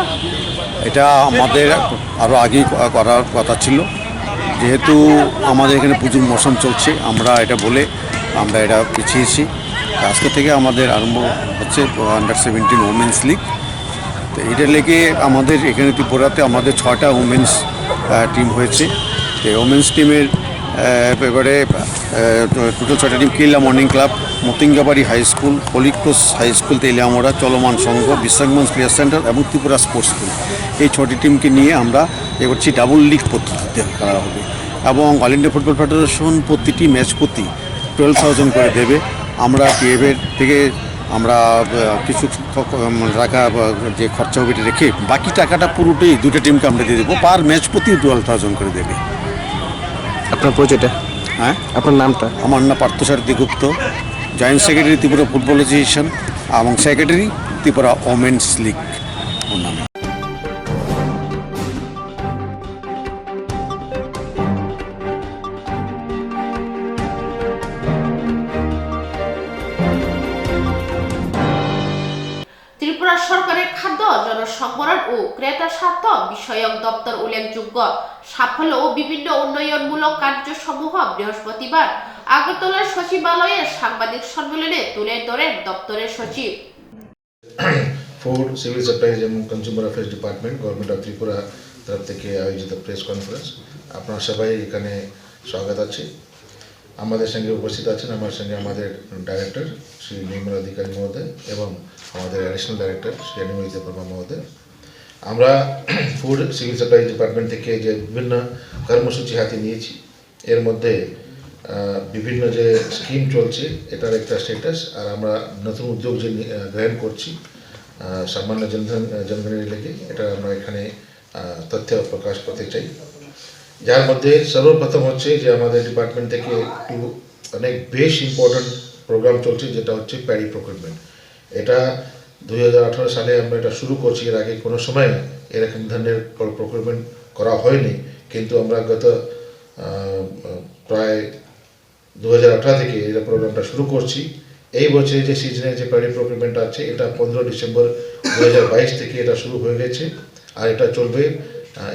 [SPEAKER 10] এটা আমাদের আরও আগেই করার কথা ছিল, যেহেতু আমাদের এখানে পুজোর মৌসুম চলছে, আমরা এটা পিছিয়েছি। আজকে থেকে আমাদের আরম্ভ হচ্ছে আন্ডার-17 ওমেন্স লিগ। তো এটা লেগে আমাদের এখানে ত্রিপুরাতে আমাদের 6টা ওমেন্স টিম হয়েছে। এই ওমেন্স টিমের এবারে টোটাল 6টা team: Kella morning club, Motingabari high school, Holy Cross high school, Teliamura, Chalman Sangha, বিশ্বাসগঞ্জ ক্রিয়া সেন্টার এবং ত্রিপুরা স্পোর্টস স্কুল। এই 6টি টিমকে নিয়ে আমরা এগোচ্ছি ডাবল লিগ পদ্ধতিতে করা হবে এবং অল ইন্ডিয়া ফুটবল ফেডারেশন প্রতিটি ম্যাচ প্রতি 12,000 করে দেবে। আমরা টিএফের থেকে আমরা কিছু টাকা যে খরচা হবে রেখে বাকি টাকাটা পুরোটাই 2টা টিমকে আমরা দিয়ে দেবো। পার ম্যাচ প্রতি 12,000 করে দেবে।
[SPEAKER 11] আপনার পরিচয়টা?
[SPEAKER 10] হ্যাঁ,
[SPEAKER 11] আপনার নামটা?
[SPEAKER 10] আমার নাম Parthasarathi Gupta, joint secretary Tripura football association এবং সেক্রেটারি ত্রিপুরা ওমেন্স লিগ। ওর নামে।
[SPEAKER 1] ত্রিপুরা সরকারের খাদ্য জনসংবরণ ও ক্রেতা স্বার্থ বিষয়ক দপ্তর উল্লেখযোগ্য সাফল্য ও বিভিন্ন উন্নয়নমূলক কার্যসমূহ বৃহস্পতিবার আগরতলার সচিবালয়ের সাংবাদিক সম্মেলনে তুলে ধরেন দপ্তরের সচিব।
[SPEAKER 12] ফুড সিভিল সাপ্লাইজ এবং consumer affairs department government of Tripura তরফ থেকে আয়োজিত প্রেস কনফারেন্স। আপনারা সবাই এখানে স্বাগত আছে। আমাদের সঙ্গে উপস্থিত আছেন আমার সঙ্গে আমাদের ডাইরেক্টর শ্রী নির্মল অধিকারী মহোদয় এবং আমাদের অ্যাডিশনাল ডাইরেক্টর শ্রী অনিমিত বর্মা মহোদয়। আমরা ফুড সিভিল সাপ্লাইজ ডিপার্টমেন্ট থেকে যে বিভিন্ন কর্মসূচি হাতে নিয়েছি, এর মধ্যে বিভিন্ন যে স্কিম চলছে এটার একটা স্ট্যাটাস, আর আমরা নতুন উদ্যোগ যে গ্রহণ করছি সামান্য জনগণের লেগে, এটা আমরা এখানে তথ্য প্রকাশ করতে চাই। যার মধ্যে সর্বপ্রথম হচ্ছে যে আমাদের ডিপার্টমেন্ট থেকে একটু অনেক বেশ ইম্পর্ট্যান্ট প্রোগ্রাম চলছে, যেটা হচ্ছে প্যাডি প্রকিউরমেন্ট। এটা 2018 সালে আমরা এটা শুরু করছি। এর আগে কোনো সময় এরকম ধরনের প্রকিউরমেন্ট করা হয়নি, কিন্তু আমরা গত প্রায় 2018 থেকে এই প্রোগ্রামটা শুরু করছি। এই বছরে যে সিজনে যে প্যাডি প্রকিউরমেন্ট আছে, এটা 15 ডিসেম্বর 2022 থেকে এটা শুরু হয়ে গেছে, আর এটা চলবে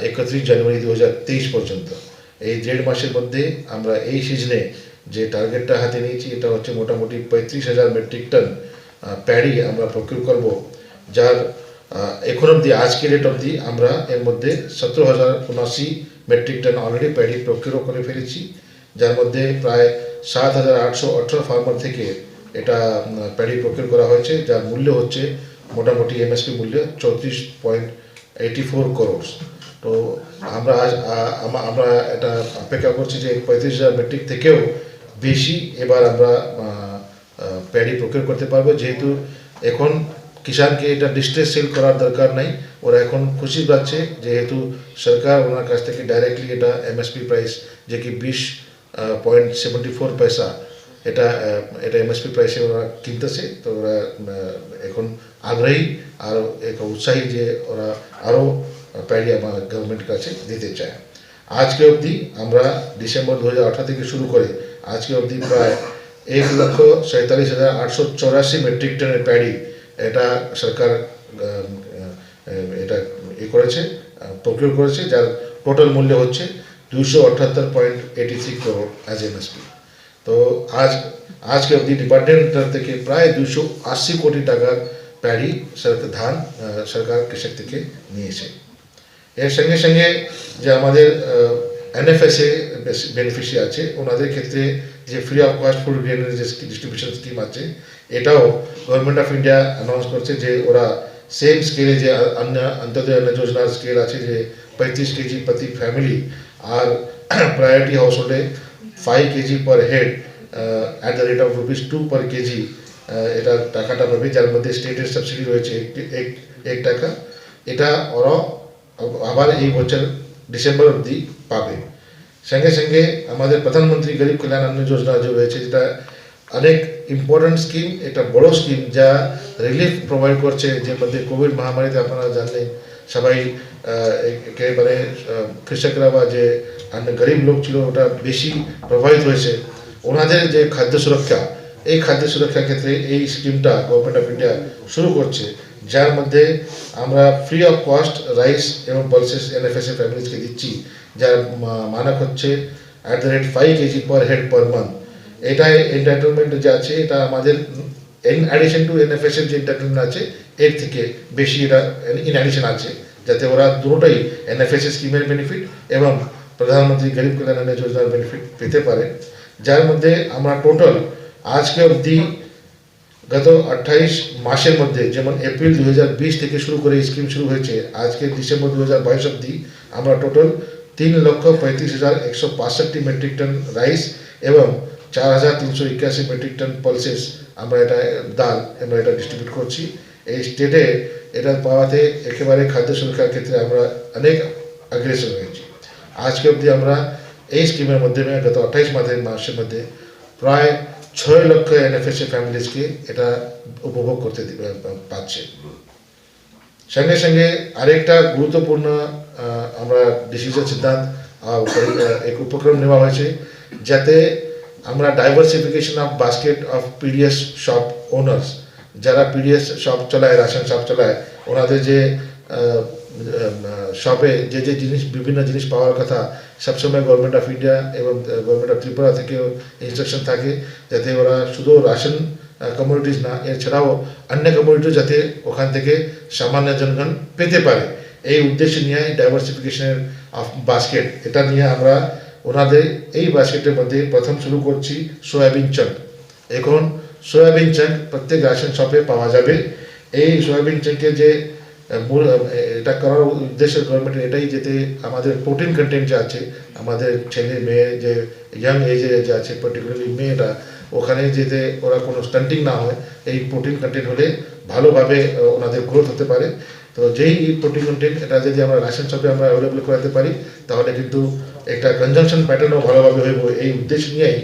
[SPEAKER 12] 31 জানুয়ারি 2023 পর্যন্ত। এই 1.5 মাসের মধ্যে আমরা এই সিজনে যে টার্গেটটা হাতে নিয়েছি, এটা হচ্ছে মোটামুটি 35,000 মেট্রিক টন প্যাডি আমরা প্রকিউর করব, যার এখন অবধি আজকে রেট অবধি আমরা এর মধ্যে 17,079 মেট্রিক টন অলরেডি প্যাডি প্রকিউরও করে ফেলেছি, যার মধ্যে প্রায় 7,818 ফার্মার থেকে এটা প্যাডি প্রকিউর করা হয়েছে, যার মূল্য হচ্ছে মোটামুটি এমএসপি মূল্য 34.84 করোড়। তো আমরা আমরা এটা অপেক্ষা করছি যে 35,000 মেট্রিক থেকেও বেশি এবার আমরা প্যাডি প্রকিউর করতে পারবো, যেহেতু এখন কিষানকে এটা ডিস্ট্রেস সেল করার দরকার নাই। ওরা এখন খুশি পাচ্ছে, যেহেতু সরকার ওনার কাছ থেকে ডাইরেক্টলি এটা এমএসপি প্রাইস যে কি 20.74 পয়সা এটা এমএসপি প্রাইসে ওরা কিনতেছে। তো ওরা এখন আগ্রহী আর এক উৎসাহী যে ওরা আরও প্যাডি আমার গভর্নমেন্টের কাছে দিতে চায়। আজকে অবধি আমরা ডিসেম্বর 2018 থেকে শুরু করে আজকে অবধি প্রায় 1,47,884 মেট্রিক টনের প্যাডি এটা সরকার এটা করেছে, প্রকিউর করেছে, যার টোটাল মূল্য হচ্ছে 278.83 করোড় অ্যাজ এমএসপি। তো আজকে অবধি ডিপার্টমেন্ট থেকে প্রায় 280 কোটি টাকার প্যাডি ধান সরকার কৃষক থেকে নিয়েছে। এর সঙ্গে সঙ্গে যে আমাদের এনএফএসএ বেনিফিশিয়ারি আছে, ওনাদের ক্ষেত্রে যে ফ্রি অফ কস্ট ফুড গ্রেনের যে ডিস্ট্রিবিউশন স্কিম আছে, এটাও গভর্নমেন্ট অফ ইন্ডিয়া অ্যানাউন্স করছে যে ওরা সেম স্কেলে যে অন্তোদয় অন্ন যোজনার স্কেল আছে যে 35 কেজি প্রতি ফ্যামিলি, আর প্রায়োরিটি হাউস হোল্ডে 5 KG per head at the rate of ₹2 per KG এটা টাকাটা পাবে, যার মধ্যে স্টেটের সাবসিডি রয়েছে 1 টাকা। এটা ওরা আবার এই বছর ডিসেম্বর অবধি পাবে। সঙ্গে সঙ্গে আমাদের প্রধানমন্ত্রী গরিব কল্যাণ অন্ন যোজনা যে রয়েছে, যেটা অনেক ইম্পর্টেন্ট স্কিম, এটা বড় স্কিম যা রিলিফ প্রোভাইড করছে, যে মধ্যে কোভিড মহামারীতে আপনারা জানলেন সবাই একেবারে কৃষকরা বা যে গরিব লোক ছিল ওটা বেশি প্রভাবিত হয়েছে। ওনাদের যে খাদ্য সুরক্ষা, এই খাদ্য সুরক্ষার ক্ষেত্রে এই স্কিমটা গভর্নমেন্ট অফ ইন্ডিয়া শুরু করছে, যার মধ্যে আমরা ফ্রি অফ কস্ট রাইস এবং পালসেস এনএফএসএ ফ্যামিলিজকে দিচ্ছি, যার মানক হচ্ছে at the rate 5 KG per head per month. এটা এন্টারটেনমেন্ট যে আছে, এটা আমাদের ইন অ্যাডিশন টু এনএফএসএর যে এন্টারটেনমেন্ট আছে এর থেকে বেশি এটা ইন অ্যাডিশন আছে, যাতে ওরা দুটোটাই এনএফএসএ স্কিমের বেনিফিট এবং প্রধানমন্ত্রী গরিব কল্যাণ অন্ন যোজনার বেনিফিট পেতে পারে। যার মধ্যে আমরা টোটাল আজকে অবধি গত 28 মাসের মধ্যে, যেমন এপ্রিল 2020 থেকে শুরু করে এই স্কিম শুরু হয়েছে, আজকে ডিসেম্বর 2022 অবধি আমরা টোটাল 3,35,165 মেট্রিক টন রাইস এবং 4,381 মেট্রিক টন পালসেস আমরা এটা ডাল আমরা এটা ডিস্ট্রিবিউট করছি। এই স্টেটে এটা পাওয়াতে একেবারে খাদ্য সুরক্ষার ক্ষেত্রে আমরা অনেক অগ্রেসর হয়েছি। আজকে অবধি আমরা এই স্কিমের মাধ্যমে গত 28 মাসের মধ্যে প্রায় 6 লক্ষ এনএফএসএ ফ্যামিলিজকে এটা উপভোগ করতে পারছে। সঙ্গে সঙ্গে আরেকটা গুরুত্বপূর্ণ আমরা ডিসিশন সিদ্ধান্ত এক উপক্রম নেওয়া হয়েছে, যাতে আমরা diversification of basket of PDS shop owners, যারা পিডিএস শপ চালায়, রেশন শপ চালায়, ওনাদের যে শপে যে জিনিস বিভিন্ন জিনিস পাওয়ার কথা সবসময় গভর্নমেন্ট অফ ইন্ডিয়া এবং গভর্নমেন্ট অফ ত্রিপুরা থেকেও ইনস্ট্রাকশন থাকে, যাতে ওরা শুধু রাশন কমিউনিটিস না, এছাড়াও অন্য কমিউনিটিও যাতে ওখান থেকে সামান্য জনগণ পেতে পারে, এই উদ্দেশ্য নিয়ে ডাইভার্সিফিকেশনের অফ বাস্কেট, এটা নিয়ে আমরা ওনাদের এই বাস্কেটের মধ্যে প্রথম শুরু করছি সয়াবিন চাঙ্ক। এখন সয়াবিন চাঙ্ক প্রত্যেক রেশন শপে পাওয়া যাবে। এই সয়াবিন চাঙ্কের যে মূল এটা করার উদ্দেশ্য গভর্নমেন্টের এটাই, যাতে আমাদের প্রোটিন কন্টেন্ট যে আছে, আমাদের ছেলে মেয়ে যে ইয়াং এজে যে আছে, পার্টিকুলারলি মেয়েটা, ওখানে যাতে ওরা কোনো স্টান্টিং না হয়, এই প্রোটিন কন্টেন্ট হলে ভালোভাবে ওনাদের গ্রোথ হতে পারে। তো যেই প্রোটিন কন্টেন্ট এটা যদি আমরা রেশন শপে আমরা অ্যাভেলেবল করাতে পারি, তাহলে কিন্তু একটা কনজামশন প্যাটার্নও ভালোভাবে হইব, এই উদ্দেশ্য নিয়েই,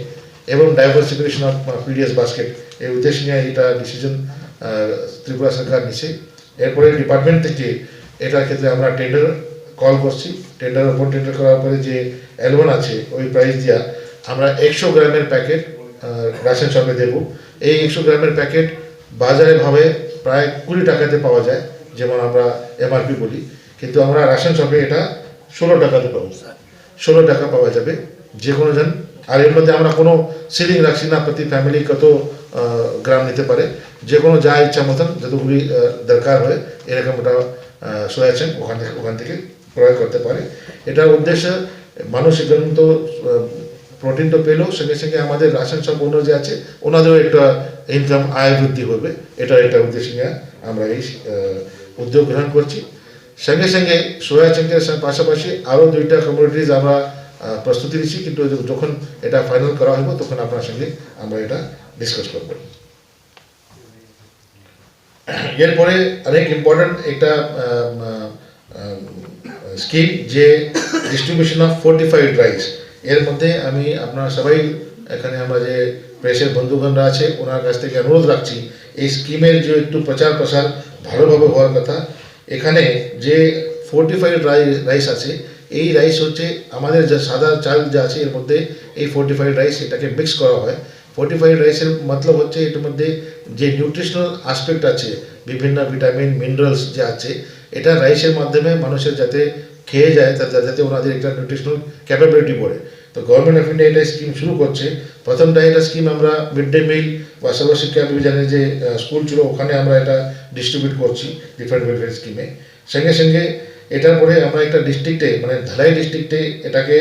[SPEAKER 12] এবং ডাইভার্সিফিকেশন অফ পিডিএস বাস্কেট এই উদ্দেশ্য নিয়ে এটা ডিসিশন ত্রিপুরা সরকার নিচ্ছে। এরপরে ডিপার্টমেন্ট থেকে এটার ক্ষেত্রে আমরা টেন্ডার কল করছি। টেন্ডারের উপর টেন্ডার করার পরে যে L1 আছে ওই প্রাইস দিয়া আমরা 100 গ্রামের প্যাকেট রেশন শপে দেব। এই 100 গ্রামের প্যাকেট বাজারে ভাবে প্রায় 20 টাকাতে পাওয়া যায়, যেমন আমরা MRP বলি, কিন্তু আমরা রেশন শপে এটা 16 টাকাতে পাবো। 16 টাকা পাওয়া যাবে যে কোনো জন। আর এর মধ্যে আমরা কোনো সিলিং রাখছি না, প্রতি ফ্যামিলি কত গ্রাম নিতে পারে, যে কোনো যা ইচ্ছা মতন যতগুলি দরকার হয় এরকম ওটা সয়াচেন ওখান থেকে প্রয়োগ করতে পারে। এটার উদ্দেশ্য মানুষ এখন তো প্রোটিন তো পেলেও সঙ্গে সঙ্গে আমাদের রেশন শপ ওনার যে আছে ওনাদেরও একটা ইনকাম আয় বৃদ্ধি হবে, এটা উদ্দেশ্য নিয়ে আমরা এই উদ্যোগ গ্রহণ করছি। সঙ্গে সঙ্গে সোয়া চাঙ্কের পাশাপাশি আরও 2টা কমিউনিটিজ আমরা প্রস্তুতি দিচ্ছি, কিন্তু যখন এটা ফাইনাল করা হবে তখন আপনার সঙ্গে আমরা এটা ডিসকাস করব। এরপরে অনেক ইম্পর্টেন্ট একটা স্কিম, যে ডিস্ট্রিবিউশন অফ ফোর্টিফাইড রাইস। এর মধ্যে আমি আপনারা সবাই এখানে আমরা যে প্রেসের বন্ধুগণরা আছে ওনার কাছ থেকে অনুরোধ রাখছি, এই স্কিমের যে একটু প্রচার প্রসার ভালোভাবে হওয়ার কথা। এখানে যে ফোর্টিফাইড রাইস আছে, এই রাইস হচ্ছে আমাদের যে সাদা চাল যে আছে এর মধ্যে এই ফোর্টিফাইড রাইস এটাকে মিক্স করা হয়। ফোর্টিফাইড রাইসের মতলব হচ্ছে এটার মধ্যে যে নিউট্রিশনাল আসপেক্ট আছে, বিভিন্ন ভিটামিন মিনারেলস যে আছে, এটা রাইসের মাধ্যমে মানুষের যাতে খেয়ে যায়, যাতে ওনাদের একটা নিউট্রিশনাল ক্যাপাবিলিটি পড়ে। তো গভর্নমেন্ট অফ ইন্ডিয়া এটা স্কিম শুরু করছে। প্রথমটা এটা স্কিম আমরা মিড ডে মিল বা সর্বশিক্ষা অভিযানের যে স্কুল ছিল ওখানে আমরা এটা ডিস্ট্রিবিউট করছি ডিফারেন্ট ওয়েলফেয়ার স্কিমে। সঙ্গে সঙ্গে এটার পরে আমরা একটা ডিস্ট্রিক্টে মানে ধালাই ডিস্ট্রিক্টে এটাকে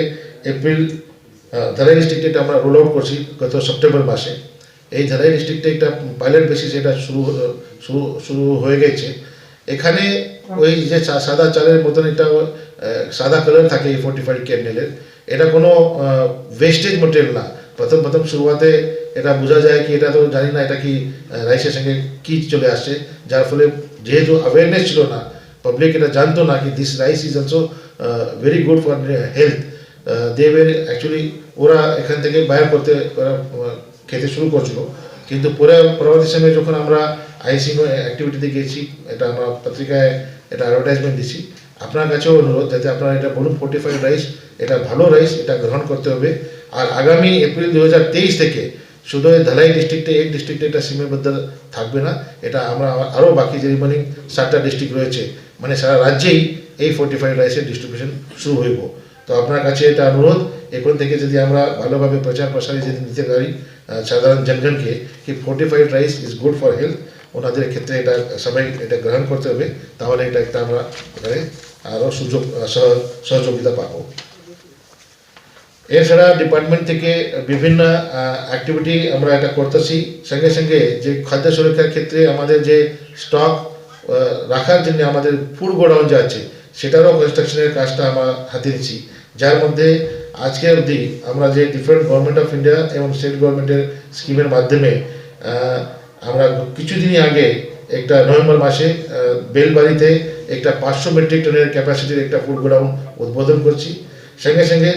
[SPEAKER 12] ধালাই ডিস্ট্রিক্টে এটা আমরা রোল আউট করছি গত সেপ্টেম্বর মাসে। এই ধালাই ডিস্ট্রিক্টে একটা পাইলট বেসিসে এটা শুরু হয়ে গেছে। এখানে ওই যে সাদা চালের মতন এটা সাদা কালার থাকে এই ফোর্টিফাইড ক্যান্ডেলের, এটা কোনো ওয়েস্টেজ মটেরিয়াল না। প্রথম শুরুয়াতে এটা বোঝা যায় কি এটা তো জানি না এটা কি রাইসের সঙ্গে কী চলে আসছে, যার ফলে যেহেতু অ্যাওয়ারনেস ছিল না, পাবলিক এটা জানতো না কি this rice is also very good for health. They were actually ওরা এখান থেকে বাইর করতে ওরা খেতে শুরু করছিল, কিন্তু পরবর্তী সময়ে যখন আমরা আইসিং অ্যাক্টিভিটিতে গেছি, এটা আমরা পত্রিকায় এটা অ্যাডভার্টাইজমেন্ট দিচ্ছি। আপনার কাছেও অনুরোধ যাতে আপনারা এটা বলুন ফোর্টিফাইড রাইস এটা ভালো রাইস, এটা গ্রহণ করতে হবে। আর আগামী এপ্রিল 2023 থেকে শুধু ধালাই ডিস্ট্রিক্টে এক ডিস্ট্রিক্টে এটা সীমাবদ্ধ থাকবে না, এটা আমরা আরও বাকি যে রিমেনিং 7টা ডিস্ট্রিক্ট রয়েছে মানে সারা রাজ্যেই এই ফোর্টিফাইড রাইসের ডিস্ট্রিবিউশন শুরু হইব। তো আপনার কাছে এটা অনুরোধ, এখন থেকে যদি আমরা ভালোভাবে প্রচার প্রসারে যদি নিতে পারি সাধারণ জনগণকে কি fortified rice is good for health, ওনাদের ক্ষেত্রে এটা সবাই এটা গ্রহণ করতে হবে, তাহলে এটা একটা আমরা এখানে আরও সহযোগিতা পাবো। এছাড়া ডিপার্টমেন্ট থেকে বিভিন্ন অ্যাক্টিভিটি আমরা এটা করতেছি। সঙ্গে সঙ্গে যে খাদ্য সুরক্ষার ক্ষেত্রে আমাদের যে স্টক রাখার জন্য আমাদের ফুড গোডাউন যে আছে সেটারও কনস্ট্রাকশনের কাজটা আমরা হাতে নিচ্ছি, যার মধ্যে আজকে অবধি আমরা যে ডিফারেন্ট গভর্নমেন্ট অফ ইন্ডিয়া এবং স্টেট গভর্নমেন্টের স্কিমের মাধ্যমে আমরা কিছুদিনই আগে একটা নভেম্বর মাসে বেলবাড়িতে একটা 500 মেট্রিক টনের ক্যাপাসিটির একটা ফুড গোডাউন উদ্বোধন করছি। সঙ্গে সঙ্গে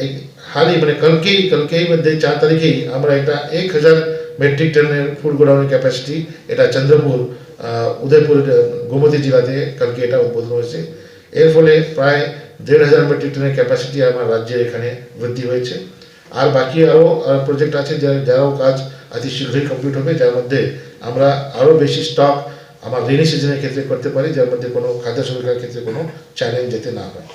[SPEAKER 12] এই হালই মানে কালকেই মধ্যে 4 তারিখেই আমরা একটা 1000 মেট্রিক টনের ফুড গোডাউনের ক্যাপাসিটি এটা চন্দ্রপুর উদয়পুর গোমতী জেলাতে কালকে এটা উদ্বোধন হয়েছে। এর ফলে প্রায় 1,500 মেট্রিক টনের ক্যাপাসিটি আমার রাজ্যের এখানে বৃদ্ধি হয়েছে। আর বাকি আরও প্রজেক্ট আছে যারাও কাজ অতি শীঘ্রই কমপ্লিট হবে, যার মধ্যে আমরা আরও বেশি স্টক আমার রেনি সিজনের ক্ষেত্রে করতে পারি, যার মধ্যে কোনো খাদ্য সুরক্ষার ক্ষেত্রে কোনো চ্যালেঞ্জ যেতে না হয়।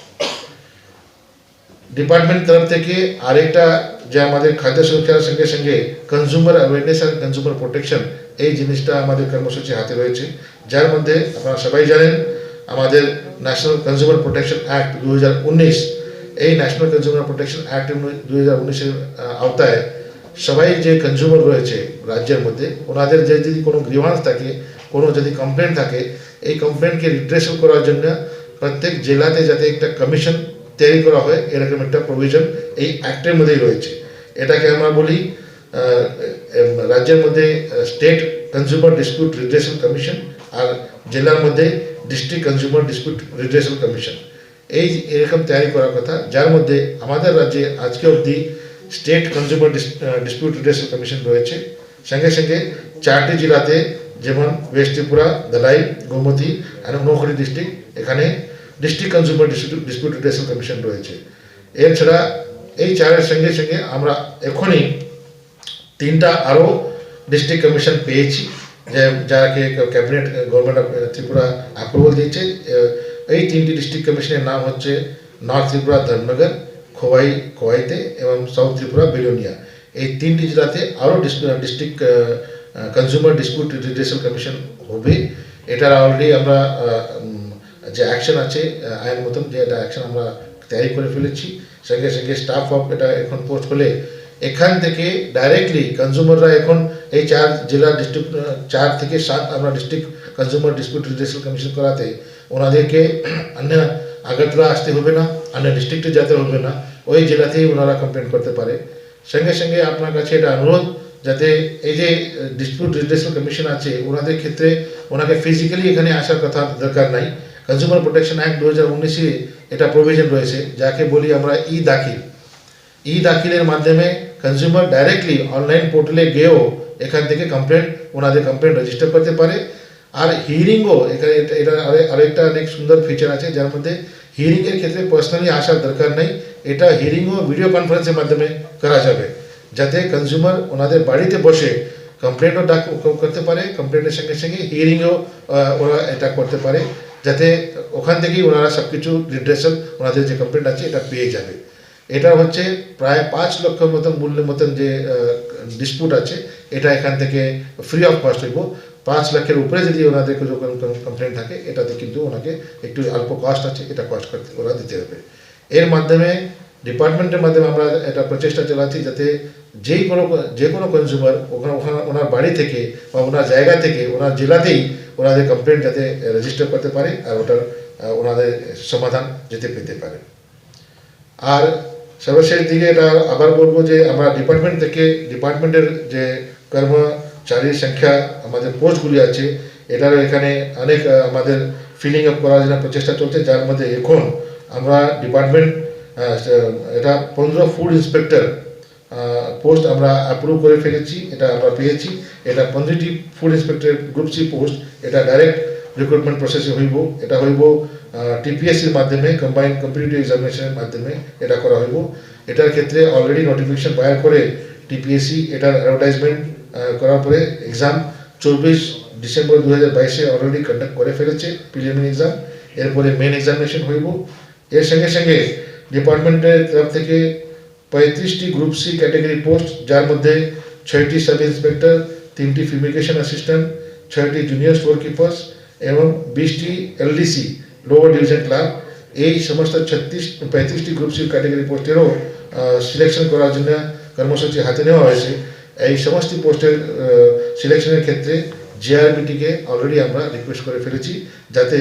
[SPEAKER 12] ডিপার্টমেন্ট তরফ থেকে আরেকটা যে আমাদের খাদ্য সুরক্ষার সঙ্গে সঙ্গে কনজিউমার অ্যাওয়ারনেস আর কনজিউমার প্রোটেকশন, এই জিনিসটা আমাদের কর্মসূচি হাতে রয়েছে, যার মধ্যে আপনারা সবাই জানেন আমাদের ন্যাশনাল কনজিউমার প্রোটেকশন অ্যাক্ট 2019, এই ন্যাশনাল কনজিউমার প্রোটেকশন অ্যাক্ট 2019-এর আওতায় সবাই যে কনজিউমার রয়েছে রাজ্যের মধ্যে, ওনাদের যদি কোনো গ্রিভান্স থাকে, কোনো যদি কমপ্লেন থাকে, এই কমপ্লেনকে রিড্রেসল করার জন্য প্রত্যেক জেলাতে যাতে একটা কমিশন তৈরি করা হয়, এরকম একটা প্রভিশন এই অ্যাক্টের মধ্যেই রয়েছে। এটাকে আমরা বলি রাজ্যের মধ্যে স্টেট কনজিউমার ডিসপিউট রিড্রেসল কমিশন, আর জেলার মধ্যে ডিস্ট্রিক্ট কনজিউমার ডিসপিউট রিড্রেসল কমিশন। এই এরকম তৈরি করার কথা, যার মধ্যে আমাদের রাজ্যে আজকে অবধি স্টেট কনজিউমার ডিসপিউট রিড্রেসল কমিশন রয়েছে। সঙ্গে সঙ্গে 4টি জেলাতে, যেমন ওয়েস্ট ত্রিপুরা, দালাই, গোমতী আর ঊনকোটি ডিস্ট্রিক্ট, এখানে ডিস্ট্রিক্ট কনজিউমার ডিসপিউট রিড্রেসল কমিশন রয়েছে। এছাড়া এই 4-এর সঙ্গে সঙ্গে আমরা এখনই 3টা আরও ডিস্ট্রিক্ট কমিশন পেয়েছি, যাকে cabinet government of Tripura approval দিয়েছে। এই 3টি ডিস্ট্রিক্ট কমিশনের নাম হচ্ছে নর্থ ত্রিপুরা ধর্মনগর, খোয়াই কোয়াইতে এবং সাউথ ত্রিপুরা বেলোনিয়া। এই 3টি জেলাতে আরও ডিস্ট্রিক্ট কনজিউমার ডিসপিউট রিড্রেসল কমিশন হবে। এটার অলরেডি আমরা যে অ্যাকশন আছে আইন মতন, যে এটা অ্যাকশন আমরা তৈরি করে ফেলেছি। সঙ্গে সঙ্গে স্টাফ অফ এটা এখন পোস্ট হলে এখান থেকে ডাইরেক্টলি কনজিউমাররা এখন এই 4 জেলা ডিস্ট্রিক্ট 4 থেকে 7 আমরা ডিস্ট্রিক্ট কনজিউমার ডিসপিউট রিড্রেসল কমিশন করাতে ওনাদেরকে অন্য আগরতলা আসতে হবে না, অন্য ডিস্ট্রিক্টে যেতে হবে না, ওই জেলাতেই ওনারা কমপ্লেন করতে পারে। সঙ্গে সঙ্গে আপনার কাছে এটা অনুরোধ, যাতে এই যে ডিসপিউট রিড্রেসল কমিশন আছে ওনাদের ক্ষেত্রে ওনাকে ফিজিক্যালি এখানে আসার কথা দরকার নাই। কনজিউমার প্রোটেকশন অ্যাক্ট 2019-এ এটা প্রভিশন রয়েছে, যাকে বলি আমরা ই দাখিলের মাধ্যমে কনজিউমার ডাইরেক্টলি অনলাইন পোর্টালে গিয়েও এখান থেকে ওনাদের কমপ্লেন রেজিস্টার করতে পারে। আর হিয়ারিংও এখানে এটা আরেকটা অনেক সুন্দর ফিচার আছে, যার মধ্যে হিয়ারিংয়ের ক্ষেত্রে পার্সোনালি আসার দরকার নেই, এটা হিয়ারিংও ভিডিও কনফারেন্সের মাধ্যমে করা যাবে, যাতে কনজিউমার ওনাদের বাড়িতে বসে কমপ্লেনও করতে পারে, কমপ্লেনের সঙ্গে সঙ্গে হিয়ারিংও ওরা এটা করতে পারে, যাতে ওখান থেকেই ওনারা সব কিছু রিড্রেসল ওনাদের যে কমপ্লেন আছে এটা পেয়ে যাবে। এটা হচ্ছে প্রায় 5 লক্ষ মতন মূল্যের মতন যে ডিসপিউট আছে, এটা এখান থেকে ফ্রি অফ কস্ট হইব। 5 লাখের উপরে যদি ওনাদের যখন কমপ্লেন থাকে, এটাতে কিন্তু ওনাকে একটু অল্প কস্ট আছে, এটা কস্ট করতে ওরা দিতে হবে। এর মাধ্যমে ডিপার্টমেন্টের মাধ্যমে আমরা এটা প্রচেষ্টা চালাচ্ছি, যাতে যে কোনো কনজিউমার ওনার বাড়ি থেকে বা ওনার জায়গা থেকে ওনার জেলাতেই ওনাদের কমপ্লেন যাতে রেজিস্টার করতে পারে, আর ওটার ওনাদের সমাধান যেতে পেতে পারে। আর সর্বশেষ দিকে এটা আবার বলবো যে আমরা ডিপার্টমেন্টের যে কর্মচারীর সংখ্যা, আমাদের পোস্টগুলি আছে, এটারও এখানে অনেক আমাদের ফিলিং আপ করার জন্য প্রচেষ্টা চলছে, যার মধ্যে এখন আমরা ডিপার্টমেন্ট এটা 15 ফুড ইন্সপেক্টর পোস্ট আমরা অ্যাপ্রুভ করে ফেলেছি, এটা আমরা পেয়েছি। এটা 15টি food inspector group C post, এটা ডাইরেক্ট রিক্রুটমেন্ট প্রসেসে হইব। এটা হইব টিপিএসসির মাধ্যমে, কম্বাইন্ড কম্পিটিটিভ এক্সামিনেশনের মাধ্যমে এটা করা হইব। এটার ক্ষেত্রে অলরেডি নোটিফিকেশন বাইর করে টিপিএসসি এটার অ্যাডভার্টাইজমেন্ট করার পরে এক্সাম 24 ডিসেম্বর 2022-এ অলরেডি কন্ডাক্ট করে ফেলেছে প্রিলিমিনারি এক্সাম। এরপরে মেন এক্সামিনেশন হইব। এর সঙ্গে সঙ্গে ডিপার্টমেন্টের তরফ থেকে 35টি গ্রুপ সি ক্যাটাগরি পোস্ট, যার মধ্যে 6টি সাব ইন্সপেক্টর, 3টি ফিউমিগেশন অ্যাসিস্ট্যান্ট, 6টি জুনিয়র স্টোর কিপার্স এবং 20টি এলডিসি লোয়ার ডিভিশন ক্লার্ক, এই সমস্ত 35টি গ্রুপ সি ক্যাটাগরি পোস্টেরও সিলেকশন করার জন্য কর্মসূচি হাতে নেওয়া হয়েছে। এই সমস্ত পোস্টের সিলেকশনের ক্ষেত্রে জিআরবিটিকে অলরেডি আমরা রিকোয়েস্ট করে ফেলেছি, যাতে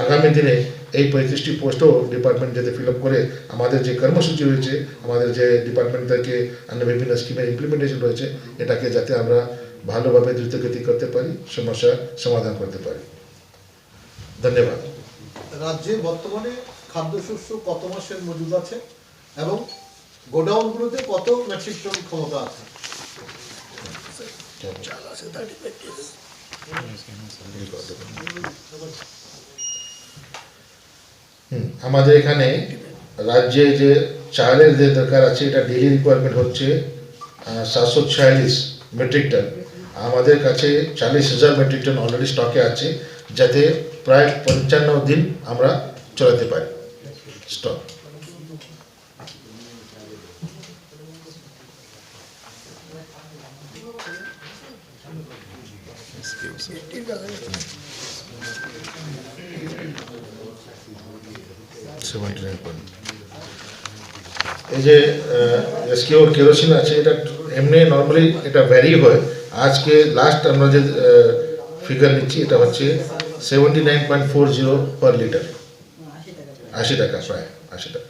[SPEAKER 12] আগামী দিনে এই 35টি পোস্টও ডিপার্টমেন্ট যাতে ফিল আপ করে আমাদের যে কর্মসূচি রয়েছে, আমাদের যে ডিপার্টমেন্ট থেকে অন্য বিভিন্ন স্কিমের ইমপ্লিমেন্টেশন রয়েছে, এটাকে যাতে আমরা ভালোভাবে দ্রুতগতি করতে পারি, সমস্যা সমাধান করতে পারি। ধন্যবাদ।
[SPEAKER 5] রাজ্যে বর্তমানে খাদ্যশস্য কত মাসের মজুদ আছে এবং গোডাউনগুলোতে কত মেট্রিক টন ক্ষমতা আছে?
[SPEAKER 12] আমাদের এখানে রাজ্যে যে চালের যে দরকার আছে, এটা ডেইলি রিকোয়ারমেন্ট হচ্ছে 746 মেট্রিক টন। আমাদের কাছে 40,000 মেট্রিক টন অলরেডি স্টকে আছে, যাতে প্রায় 55 দিন আমরা চলাতে পারি স্টক। এই যে এসকিউ কেরোসিন আছে, এটা এমনি নর্মালি এটা ভ্যারি হয়। আজকে লাস্ট আমরা যে ফিগার নিচ্ছি, এটা হচ্ছে 79.40 পার লিটার, 80 টাকা, প্রায় 80 টাকা।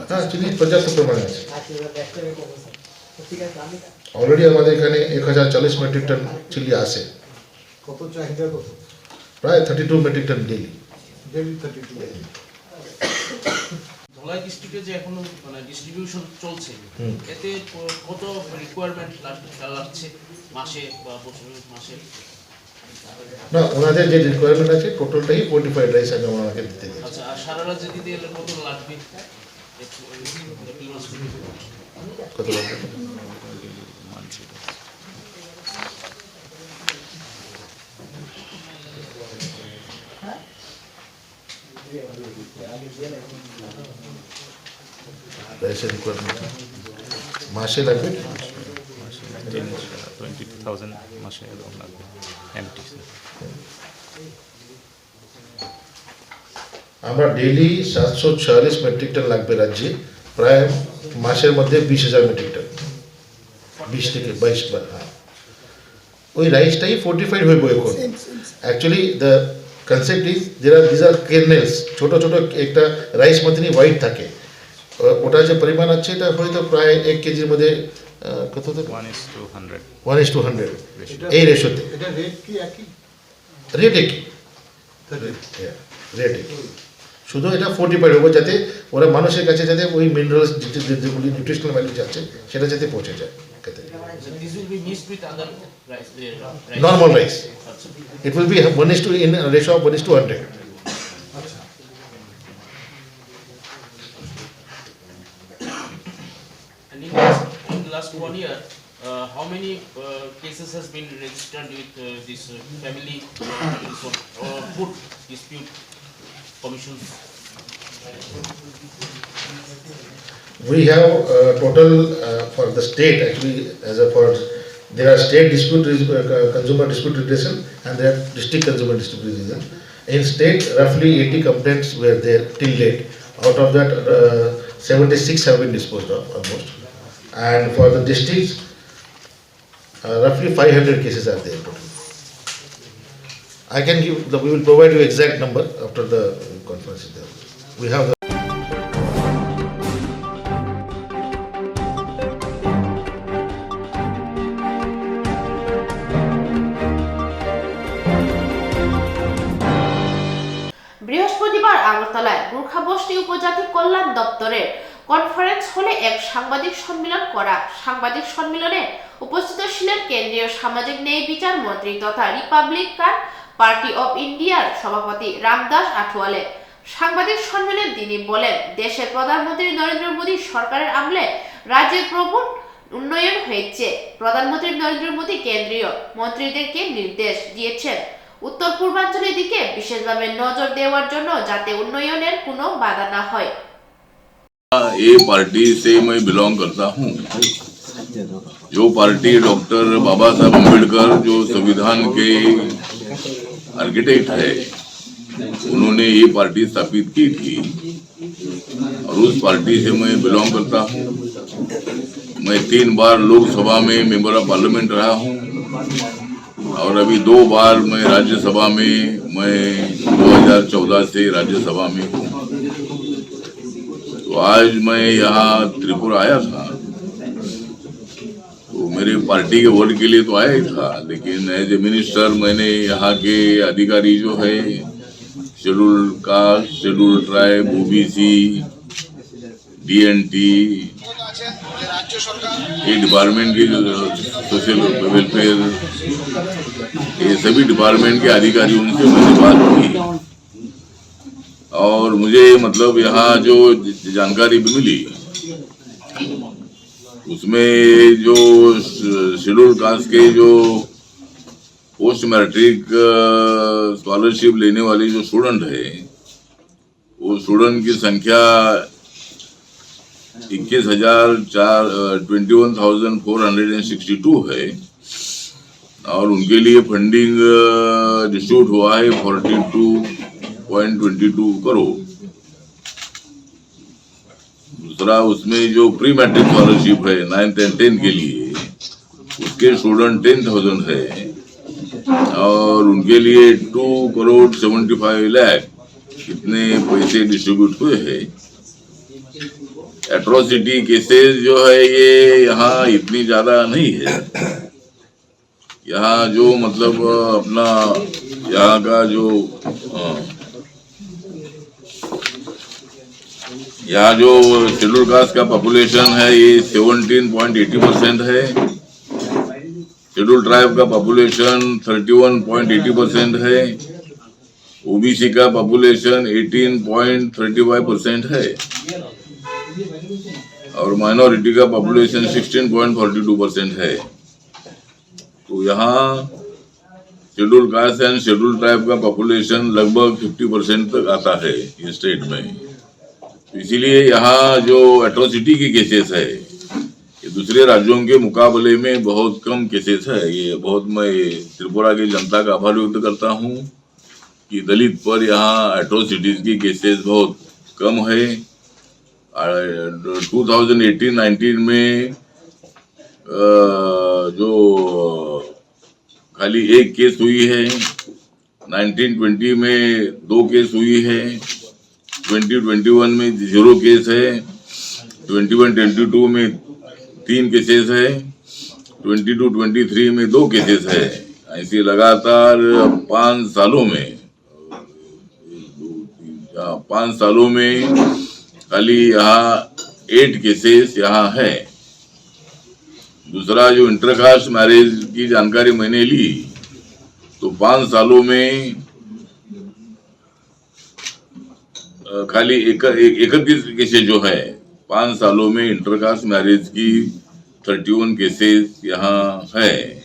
[SPEAKER 12] হ্যাঁ, চিনি পর্যাপ্ত পরিমাণে আছে। অলরেডি আমাদের এখানে 1040 মেট্রিক টন চিলি আসে।
[SPEAKER 5] কত চাহিদা কত?
[SPEAKER 12] প্রায় 32 মেট্রিক টন ডেইলি।
[SPEAKER 13] ধলাই ডিস্ট্রিক্টে যে এখনো মানে ডিস্ট্রিবিউশন চলছে, এতে কত রিকোয়ারমেন্ট লাগছে মাসে বা বছরের মাসে?
[SPEAKER 12] না, ওনাদের যে রিকোয়ারমেন্ট আছে টোটালটাই 45 রাইস আমি ওনাকে দিতে দিই।
[SPEAKER 13] আচ্ছা, আর সারা রাজ্যে দিতে গেলে কত লাগবে?
[SPEAKER 12] কত লাগবে? রাইসের রিকোয়ারমেন্ট মাসে লাগবে
[SPEAKER 11] 22,000 মাসে এরকম লাগবে এমটি।
[SPEAKER 12] আমরা ডেইলি 746 মেট্রিক টন লাগবে রাজ্যে, প্রায় মাসের মধ্যে 20,000 মেট্রিক টন, 20 থেকে 22 বার। হ্যাঁ, ওই রাইসটাই ফোর্টিফাইড হয়ে বই এখন। Actually the concept is this are kernels, ছোট ছোট একটা রাইস মতনই হোয়াইট থাকে। ওটা যে পরিমাণ আছে, এটা হয়তো প্রায় 1 কেজির মধ্যে কত থাকে? 1:100 এই রেশোতে।
[SPEAKER 5] এটা রেট কি একই?
[SPEAKER 12] রেট একই, রেট একই, শুধু এটা ফোর্টিফাইড হবে যাতে ওরা মানুষের কাছে যাতে ওই মিনারেলস যেগুলি নিউট্রিশনাল ভ্যালু আছে সেটা যাতে পৌঁছে যায় খেতে। Normal rice it will be 1:1 in a ratio of 1:100.
[SPEAKER 13] And in the last 1 year, how many cases has been registered with this family food dispute commission?
[SPEAKER 12] We have total for the state, actually, as a for there are state dispute consumer dispute redressal and there are district consumer dispute redressal. In state, roughly 80 complaints were there till date. Out of that, 76 have been disposed of almost. And for the districts, roughly 500 cases are there total. I can give we will provide you exact number after the conference is there. We have the
[SPEAKER 1] বৃহস্পতিবার আগরতলায় গোর্খাবস্তি উপজাতি কল্যাণ দপ্তরের কনফারেন্স হলে এক সাংবাদিক সম্মেলন করা। সাংবাদিক সম্মেলনে উপস্থিত ছিলেন কেন্দ্রীয় সামাজিক ন্যায় বিচার মন্ত্রী তথা রিপাবলিকান পার্টি অফ ইন্ডিয়ার সভাপতি রামদাস আঠওয়ালে। সাংবাদিক সম্মেলনে তিনি বলেন, দেশের প্রধানমন্ত্রী নরেন্দ্র মোদী সরকারের আমলে রাজ্যের প্রবল উন্নয়ন হয়েছে। প্রধানমন্ত্রী নরেন্দ্র মোদী কেন্দ্রীয় মন্ত্রীদেরকে নির্দেশ দিয়েছেন উত্তর পূর্বাঞ্চলের দিকে বিশেষভাবে নজর দেওয়ার জন্য যাতে উন্নয়নের কোনো বাধা না হয়।
[SPEAKER 14] ये पार्टी से मैं बिलोंग करता हूँ, जो पार्टी डॉक्टर बाबा साहब अम्बेडकर जो संविधान के आर्किटेक्ट है, उन्होंने ये पार्टी स्थापित की थी और उस पार्टी से मैं बिलोंग करता हूँ। मैं 3 बार लोकसभा में मेंबर ऑफ पार्लियामेंट रहा हूँ और अभी 2 बार मैं राज्यसभा में, मैं 2014 से राज्यसभा में हूँ। तो आज मैं यहाँ त्रिपुरा आया था, तो मेरे पार्टी के वोट के लिए तो आया ही था, लेकिन एज ए मिनिस्टर मैंने यहाँ के अधिकारी जो है schedule caste, schedule tribe, OBC DNT, ये डिपार्टमेंट के जो सोशल वेलफेयर, ये सभी डिपार्टमेंट के अधिकारियों से मैंने बात की और मुझे मतलब यहाँ जो जानकारी भी मिली उसमें जो शेड्यूल कास्ट के जो पोस्ट मैट्रिक स्कॉलरशिप लेने वाले जो स्टूडेंट है वो स्टूडेंट की संख्या 21,462 है और उनके लिए फंडिंग डिस्ट्रीब्यूट हुआ है 42.22 करोड़। दूसरा उसमें जो प्री मैट्रिक स्कॉलरशिप है 9th and 10th के लिए उसके स्टूडेंट 10,000 है और उनके लिए 2.75 लाख इतने पैसे डिस्ट्रीब्यूट हुए हैं। एट्रोसिटी केसेस जो है ये यहाँ इतनी ज्यादा नहीं है। यहाँ जो मतलब अपना यहाँ का जो यहाँ जो शेड्यूल कास्ट का पॉपुलेशन है ये 17.80% है। शेड्यूल ट्राइब का पॉपुलेशन 31.80% है। ओबीसी का पॉपुलेशन 18.35% है और माइनॉरिटी का पॉपुलेशन 16.42% है। तो यहाँ schedule caste and schedule tribe का पॉपुलेशन लगभग 50% तक आता है ये स्टेट में। इसीलिए यहाँ जो एट्रोसिटी के केसेस है ये दूसरे राज्यों के मुकाबले में बहुत कम केसेस है। ये बहुत मैं त्रिपुरा की जनता का आभार व्यक्त करता हूँ कि दलित पर यहाँ एट्रोसिटीज की केसेस बहुत कम है। 2018-19 में जो खाली एक केस हुई है, 1920 में 2 केस हुई है, 2021 में 0 केस है, 21-22 में 3 केसेस है, 22-23 में 2 केसेस है। ऐसे लगातार 5 सालों में खाली यहाँ 8 केसेस यहाँ है। दूसरा जो इंटरकास्ट मैरिज की जानकारी मैंने ली तो 5 सालों में खाली 31 केसेस जो है 5 सालों में इंटरकास्ट मैरिज की 31 केसेस यहाँ है।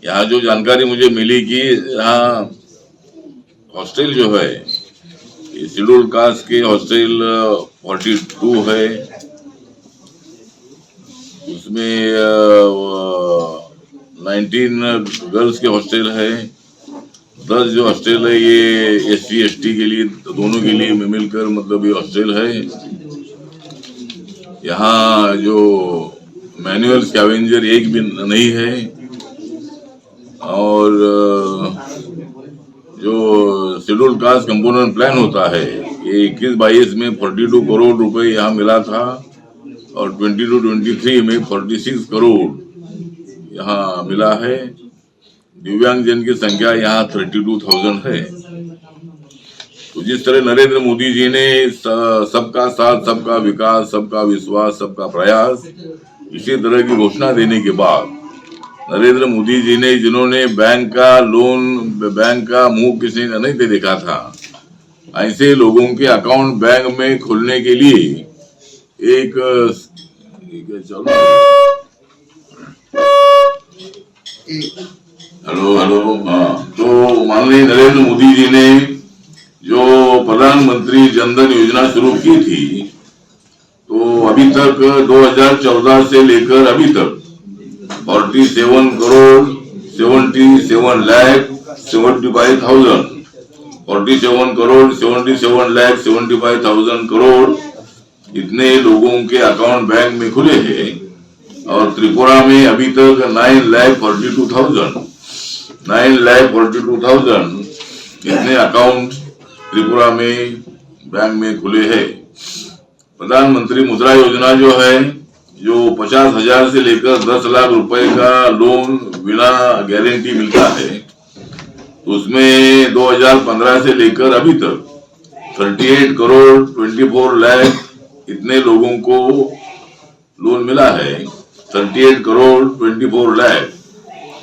[SPEAKER 14] यहाँ जो जानकारी मुझे मिली कि यहाँ हॉस्टल जो है शेड्यूल कास्ट के हॉस्टल 42 है, उसमें 19 गर्ल्स के हॉस्टल है, 10 जो हॉस्टल है ये SC/ST के लिए दोनों के लिए मिलकर मतलब ये हॉस्टल है। यहाँ जो मैनुअल स्कैवेंजर एक भी नहीं है और जो शेड्यूल कास्ट कंपोनेंट प्लान होता है ये 21-22 में 42 करोड़ रुपए यहाँ मिला था और 22-23 में 46 करोड़ यहाँ मिला है। दिव्यांग जन की संख्या यहाँ 32,000 है। तो जिस तरह नरेंद्र मोदी जी ने सबका साथ, सबका विकास, सबका विश्वास, सबका प्रयास इसी तरह की घोषणा देने के बाद नरेंद्र मोदी जी ने जिन्होंने बैंक का लोन, बैंक का मुंह किसी ने नहीं देखा था, ऐसे लोगों के अकाउंट बैंक में खोलने के लिए एक हेलो हाँ, तो माननीय नरेंद्र मोदी जी ने जो प्रधानमंत्री जनधन योजना शुरू की थी तो अभी तक 2014 से लेकर अभी तक 47 करोड़ 77 लाख 75,000 47 करोड़ 77 लाख 75,000 करोड़ इतने लोगों के अकाउंट बैंक में खुले हैं और त्रिपुरा में अभी तक 9,42,000 इतने अकाउंट त्रिपुरा में बैंक में खुले हैं। प्रधानमंत्री मुद्रा योजना जो है जो 50,000 से लेकर 10 लाख रुपए का लोन बिना गारंटी मिलता है, तो उसमें 2015 से लेकर अभी तक 38 करोड़ 24 लाख इतने लोगों को लोन मिला है, 38 करोड़ 24 लाख।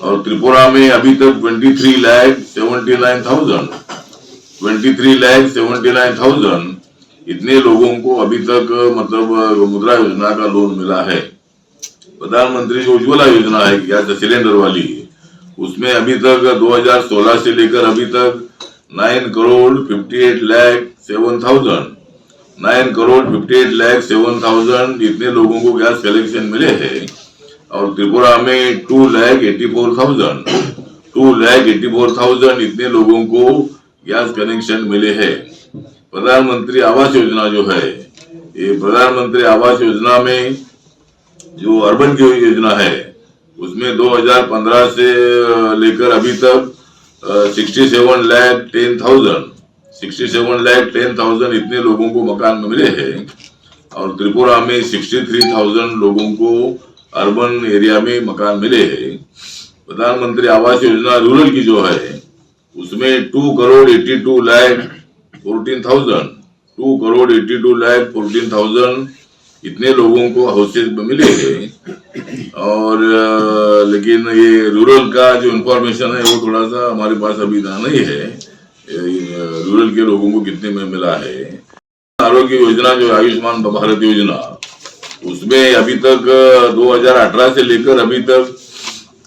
[SPEAKER 14] और त्रिपुरा में अभी तक 23,79,000 इतने लोगों को अभी तक मतलब मुद्रा योजना का लोन मिला है। प्रधानमंत्री जो उज्ज्वला योजना है गैस सिलेंडर वाली, उसमें अभी तक 2016 से लेकर अभी तक 9 करोड़ 58 लाख 7,000 9 करोड़ 58 लाख 7,000 इतने लोगों को गैस कलेक्शन मिले हैं। और त्रिपुरा में 2,84,000 इतने लोगों को गैस कनेक्शन मिले हैं। प्रधानमंत्री आवास योजना जो है, ये प्रधानमंत्री आवास योजना में जो अर्बन की योजना है, उसमें 2015 से लेकर अभी तक 67,10,000 इतने लोगों को मकान मिले हैं। और त्रिपुरा में 63,000 लोगों को अर्बन एरिया में मकान मिले हैं। प्रधानमंत्री आवास योजना रूरल की जो है, उसमें 2 करोड़ 82 लाख 14,000 इतने लोगों को हाउसेज मिले हैं। और लेकिन ये रूरल का जो इन्फॉर्मेशन है वो थोड़ा सा हमारे पास अभी नहीं है, रूरल के लोगों को कितने में मिला है। आरोग्य योजना जो आयुष्मान भारत योजना, उसमें अभी तक 2018 से लेकर अभी तक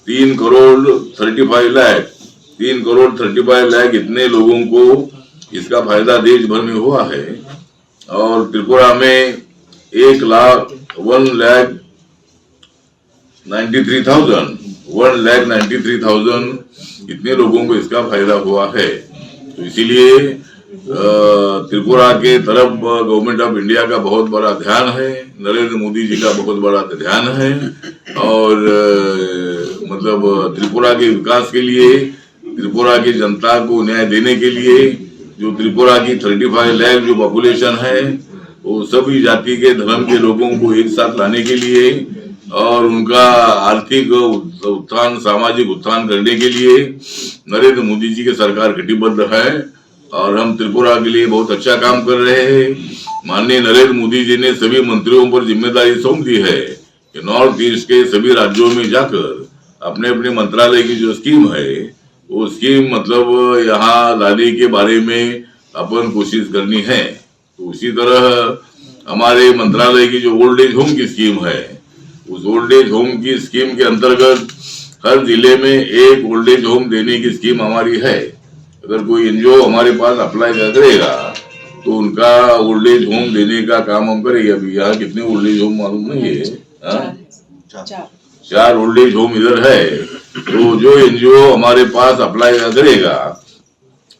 [SPEAKER 14] 3 करोड़ 35 लाख इतने लोगों को इसका फायदा देश भर में हुआ है। और त्रिपुरा में 1,93,000 इतने लोगों को इसका फायदा हुआ है। तो इसीलिए त्रिपुरा के तरफ गवर्नमेंट ऑफ इंडिया का बहुत बड़ा ध्यान है, नरेंद्र मोदी जी का बहुत बड़ा ध्यान है। और मतलब त्रिपुरा के विकास के लिए, त्रिपुरा की जनता को न्याय देने के लिए, जो त्रिपुरा की 35 लाख जो पॉपुलेशन है, वो सभी जाति के धर्म के लोगों को एक साथ लाने के लिए और उनका आर्थिक उत्थान, सामाजिक उत्थान करने के लिए नरेंद्र मोदी जी की सरकार कटिबद्ध है। और हम त्रिपुरा के लिए बहुत अच्छा काम कर रहे हैं। माननीय नरेंद्र मोदी जी ने सभी मंत्रियों पर जिम्मेदारी सौंप दी है कि नॉर्थ ईस्ट के सभी राज्यों में जाकर अपने अपने मंत्रालय की जो स्कीम है, वो स्कीम मतलब यहाँ लाने के बारे में अपन कोशिश करनी है। तो उसी तरह हमारे मंत्रालय की जो ओल्ड एज होम की स्कीम है, उस ओल्ड एज होम की स्कीम के अंतर्गत हर जिले में एक ओल्ड एज होम देने की स्कीम हमारी है। अगर कोई एनजीओ हमारे पास अप्लाई करेगा तो उनका ओल्ड एज होम देने का काम हम करेंगे। अभी यहाँ कितने ओल्ड एज होम मालूम नहीं है, 4 ओल्ड एज होम इधर है। तो जो एनजीओ हमारे पास अप्लाई करेगा,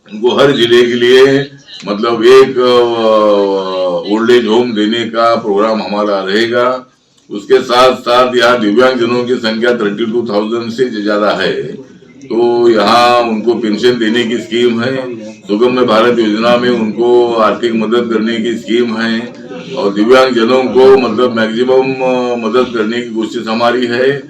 [SPEAKER 14] उनको हर जिले के लिए मतलब एक ओल्ड एज होम देने का प्रोग्राम हमारा रहेगा। उसके साथ साथ यहाँ दिव्यांगजनों की संख्या 32,000 से ज्यादा है, तो यहाँ उनको पेंशन देने की स्कीम है। सुगम्य भारत योजना में उनको आर्थिक मदद करने की स्कीम है। और दिव्यांगजनों को मतलब मैक्सिमम मदद करने की कोशिश हमारी है।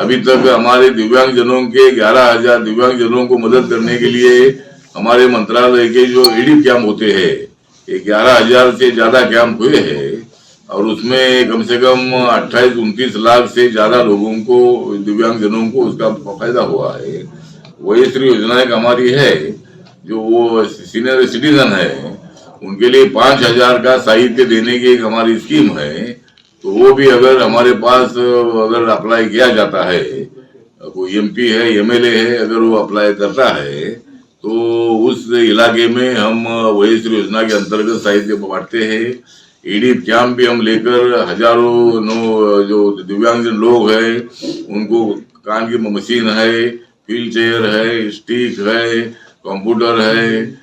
[SPEAKER 14] अभी तक हमारे दिव्यांगजनों के 11,000 दिव्यांगजनों को मदद करने के लिए हमारे मंत्रालय के जो ईडी कैंप होते हैं, ये 11,000 से ज्यादा कैंप हुए हैं। और उसमें कम से कम 28-29 लाख से ज्यादा लोगों को, दिव्यांगजनों को उसका फायदा हुआ है। वही श्री योजना एक हमारी है, जो वो सीनियर सिटीजन है, उनके लिए 5,000 का साहित्य देने की एक हमारी स्कीम है। तो वो भी अगर हमारे पास अगर अप्लाई किया जाता है, कोई एमपी है, एमएलए है, अगर वो अप्लाई करता है, तो उस इलाके में हम वही श्री योजना के अंतर्गत साहित्य बांटते हैं। ईडी कैंप भी हम लेकर हजारों जो दिव्यांगजन लोग हैं, उनको कान की मशीन है, व्हील चेयर है, स्टिक है, कंप्यूटर है,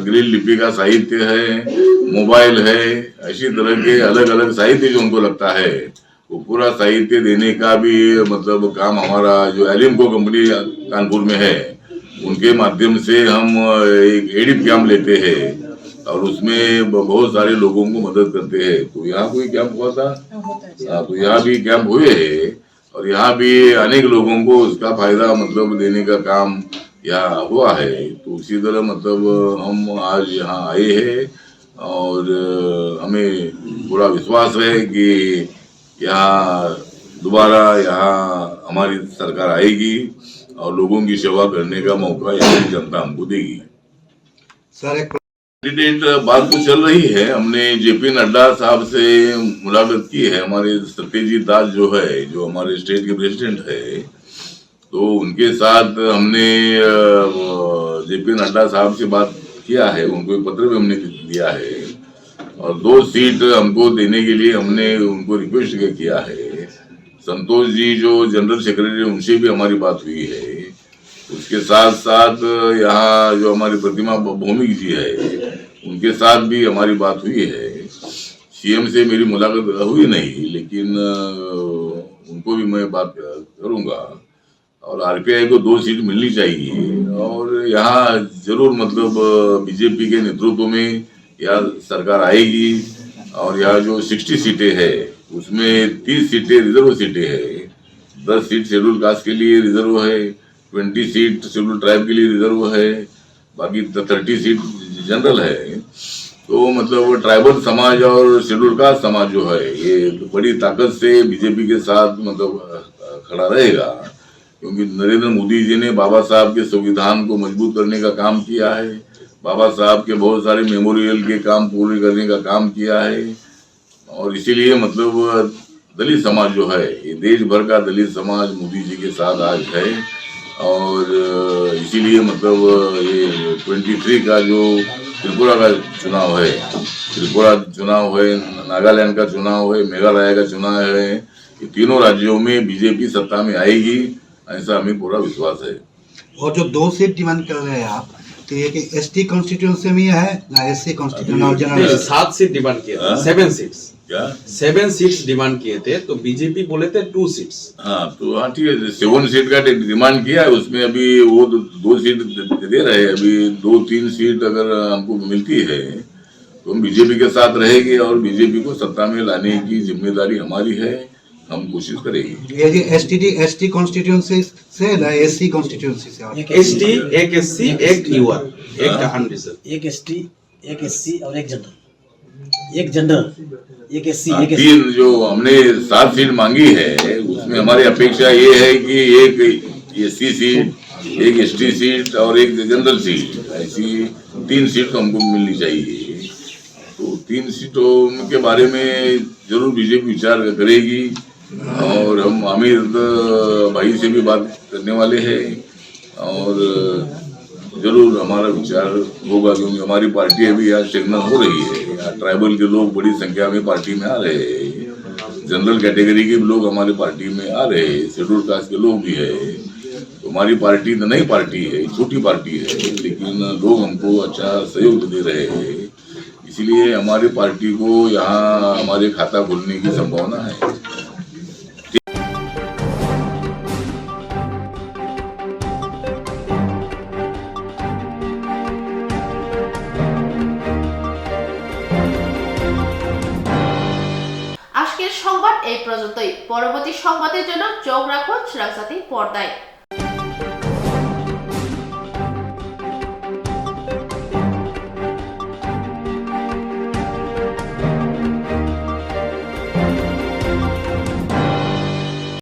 [SPEAKER 14] ग्रिल लिपि का साहित्य है, मोबाइल है, ऐसी तरह के अलग अलग साहित्य जो उनको लगता है, वो पूरा साहित्य देने का भी मतलब काम हमारा जो एलिम्को कंपनी कानपुर में है, उनके माध्यम से हम एक एडिट कैंप लेते हैं और उसमें बहुत सारे लोगों को मदद करते हैं। तो यहाँ कोई कैंप हुआ था, तो यहाँ भी कैंप हुए हैं और यहाँ भी अनेक लोगों को उसका फायदा मतलब देने का काम यहाँ हुआ है। तो उसी तरह मतलब हम आज यहाँ आए हैं और हमें पूरा विश्वास है कि यहाँ दोबारा यहाँ हमारी सरकार आएगी और लोगों की सेवा करने का मौका यहाँ की जनता हमको देगी।
[SPEAKER 7] सर एक
[SPEAKER 14] कैंडिडेट बात तो चल रही है, हमने जेपी नड्डा साहब से मुलाकात की है। हमारे सत्यजीत दास जो है, जो हमारे स्टेट के प्रेसिडेंट है, तो उनके साथ हमने जेपी नड्डा साहब से बात किया है, उनको एक पत्र भी हमने दिया है और 2 सीट हमको देने के लिए हमने उनको रिक्वेस्ट किया है। संतोष जी जो जनरल सेक्रेटरी, उनसे भी हमारी बात हुई है। उसके साथ साथ यहाँ जो हमारी प्रतिमा भौमिक जी है, उनके साथ भी हमारी बात हुई है। सीएम से मेरी मुलाकात हुई नहीं, लेकिन उनको भी मैं बात करूंगा और आरपीआई को 2 सीट मिलनी चाहिए और यहाँ जरूर मतलब बीजेपी के नेतृत्व में यहाँ सरकार आएगी और यहाँ जो 60 सीटें है उसमें 30 सीटें रिजर्व सीटें है, 10 सीट शेड्यूल कास्ट के लिए रिजर्व है, 20 सीट शेड्यूल ट्राइब के लिए रिजर्व है, बाकी 30 सीट जनरल है। तो मतलब ट्राइबल समाज और शेड्यूल कास्ट समाज जो है ये बड़ी ताकत से बीजेपी के साथ मतलब खड़ा रहेगा, क्योंकि नरेंद्र मोदी जी ने बाबा साहब के संविधान को मजबूत करने का काम किया है, बाबा साहब के बहुत सारे मेमोरियल के काम पूरे करने का काम किया है और इसीलिए मतलब दलित समाज जो है, ये देश भर का दलित समाज मोदी जी के साथ आज है और इसीलिए मतलब ये 23 का जो त्रिपुरा का चुनाव है, त्रिपुरा चुनाव है, नागालैंड का चुनाव है, मेघालय का चुनाव है, ये तीनों राज्यों में बीजेपी सत्ता में आएगी, ऐसा हमें पूरा विश्वास है।
[SPEAKER 7] और जो 2 सीट डिमांड कर रहे हैं आप, तो ये कि एसटी कॉन्स्टिट्यूंसी में है ना एससी कॉन्स्टिट्यूशन?
[SPEAKER 15] 7 सीट डिमांड किए थे, 7 सीट्स,
[SPEAKER 14] क्या
[SPEAKER 15] 7 सीट्स डिमांड किए थे, तो बीजेपी बोले थे 2 सीट्स।
[SPEAKER 14] हाँ तो हाँ ठीक है, 7 सीट का डिमांड किया है, उसमें अभी वो 2 सीट दे रहे हैं। अभी 2-3 सीट अगर हमको मिलती है तो हम बीजेपी के साथ रहेंगे और बीजेपी को सत्ता में लाने की जिम्मेदारी हमारी है, हम कोशिश करेंगे।
[SPEAKER 7] ये एसटी कॉन्स्टिट्यूंसी से ना एससी कॉन्स्टिट्यूंसी से?
[SPEAKER 15] एसटी, एक एससी, एक यूआर, एक अनरिजर्व,
[SPEAKER 16] एक एसटी, एक एससी और एक जनरल, एक जनरल, एक एससी, एक
[SPEAKER 14] 3 जो हमने 7 सीट मांगी है, उसमें हमारी अपेक्षा ये है कि एक एससी सीट, एक एसटी सीट और एक जनरल सीट, ऐसी 3 सीट तो हमको मिलनी चाहिए। तो 3 सीटों के बारे में जरूर बीजेपी विचार करेगी और हम आमिर भाई से भी बात करने वाले हैं और जरूर हमारा विचार होगा, क्योंकि हमारी पार्टी अभी यहाँ स्टेगनेंट हो रही है। यहाँ ट्राइबल के लोग बड़ी संख्या में पार्टी में आ रहे हैं, जनरल कैटेगरी के लोग हमारी पार्टी में आ रहे हैं, शेड्यूल कास्ट के लोग भी है। तो हमारी पार्टी तो नई पार्टी है, छोटी पार्टी है, लेकिन लोग हमको अच्छा सहयोग दे रहे हैं, इसलिए हमारी पार्टी को यहाँ हमारे खाता खुलने की संभावना है।
[SPEAKER 1] আজকের সংবাদ এই পর্যন্তই। পরবর্তী সংবাদের জন্য চোখ রাখুন রাজশাহী পর্দায়।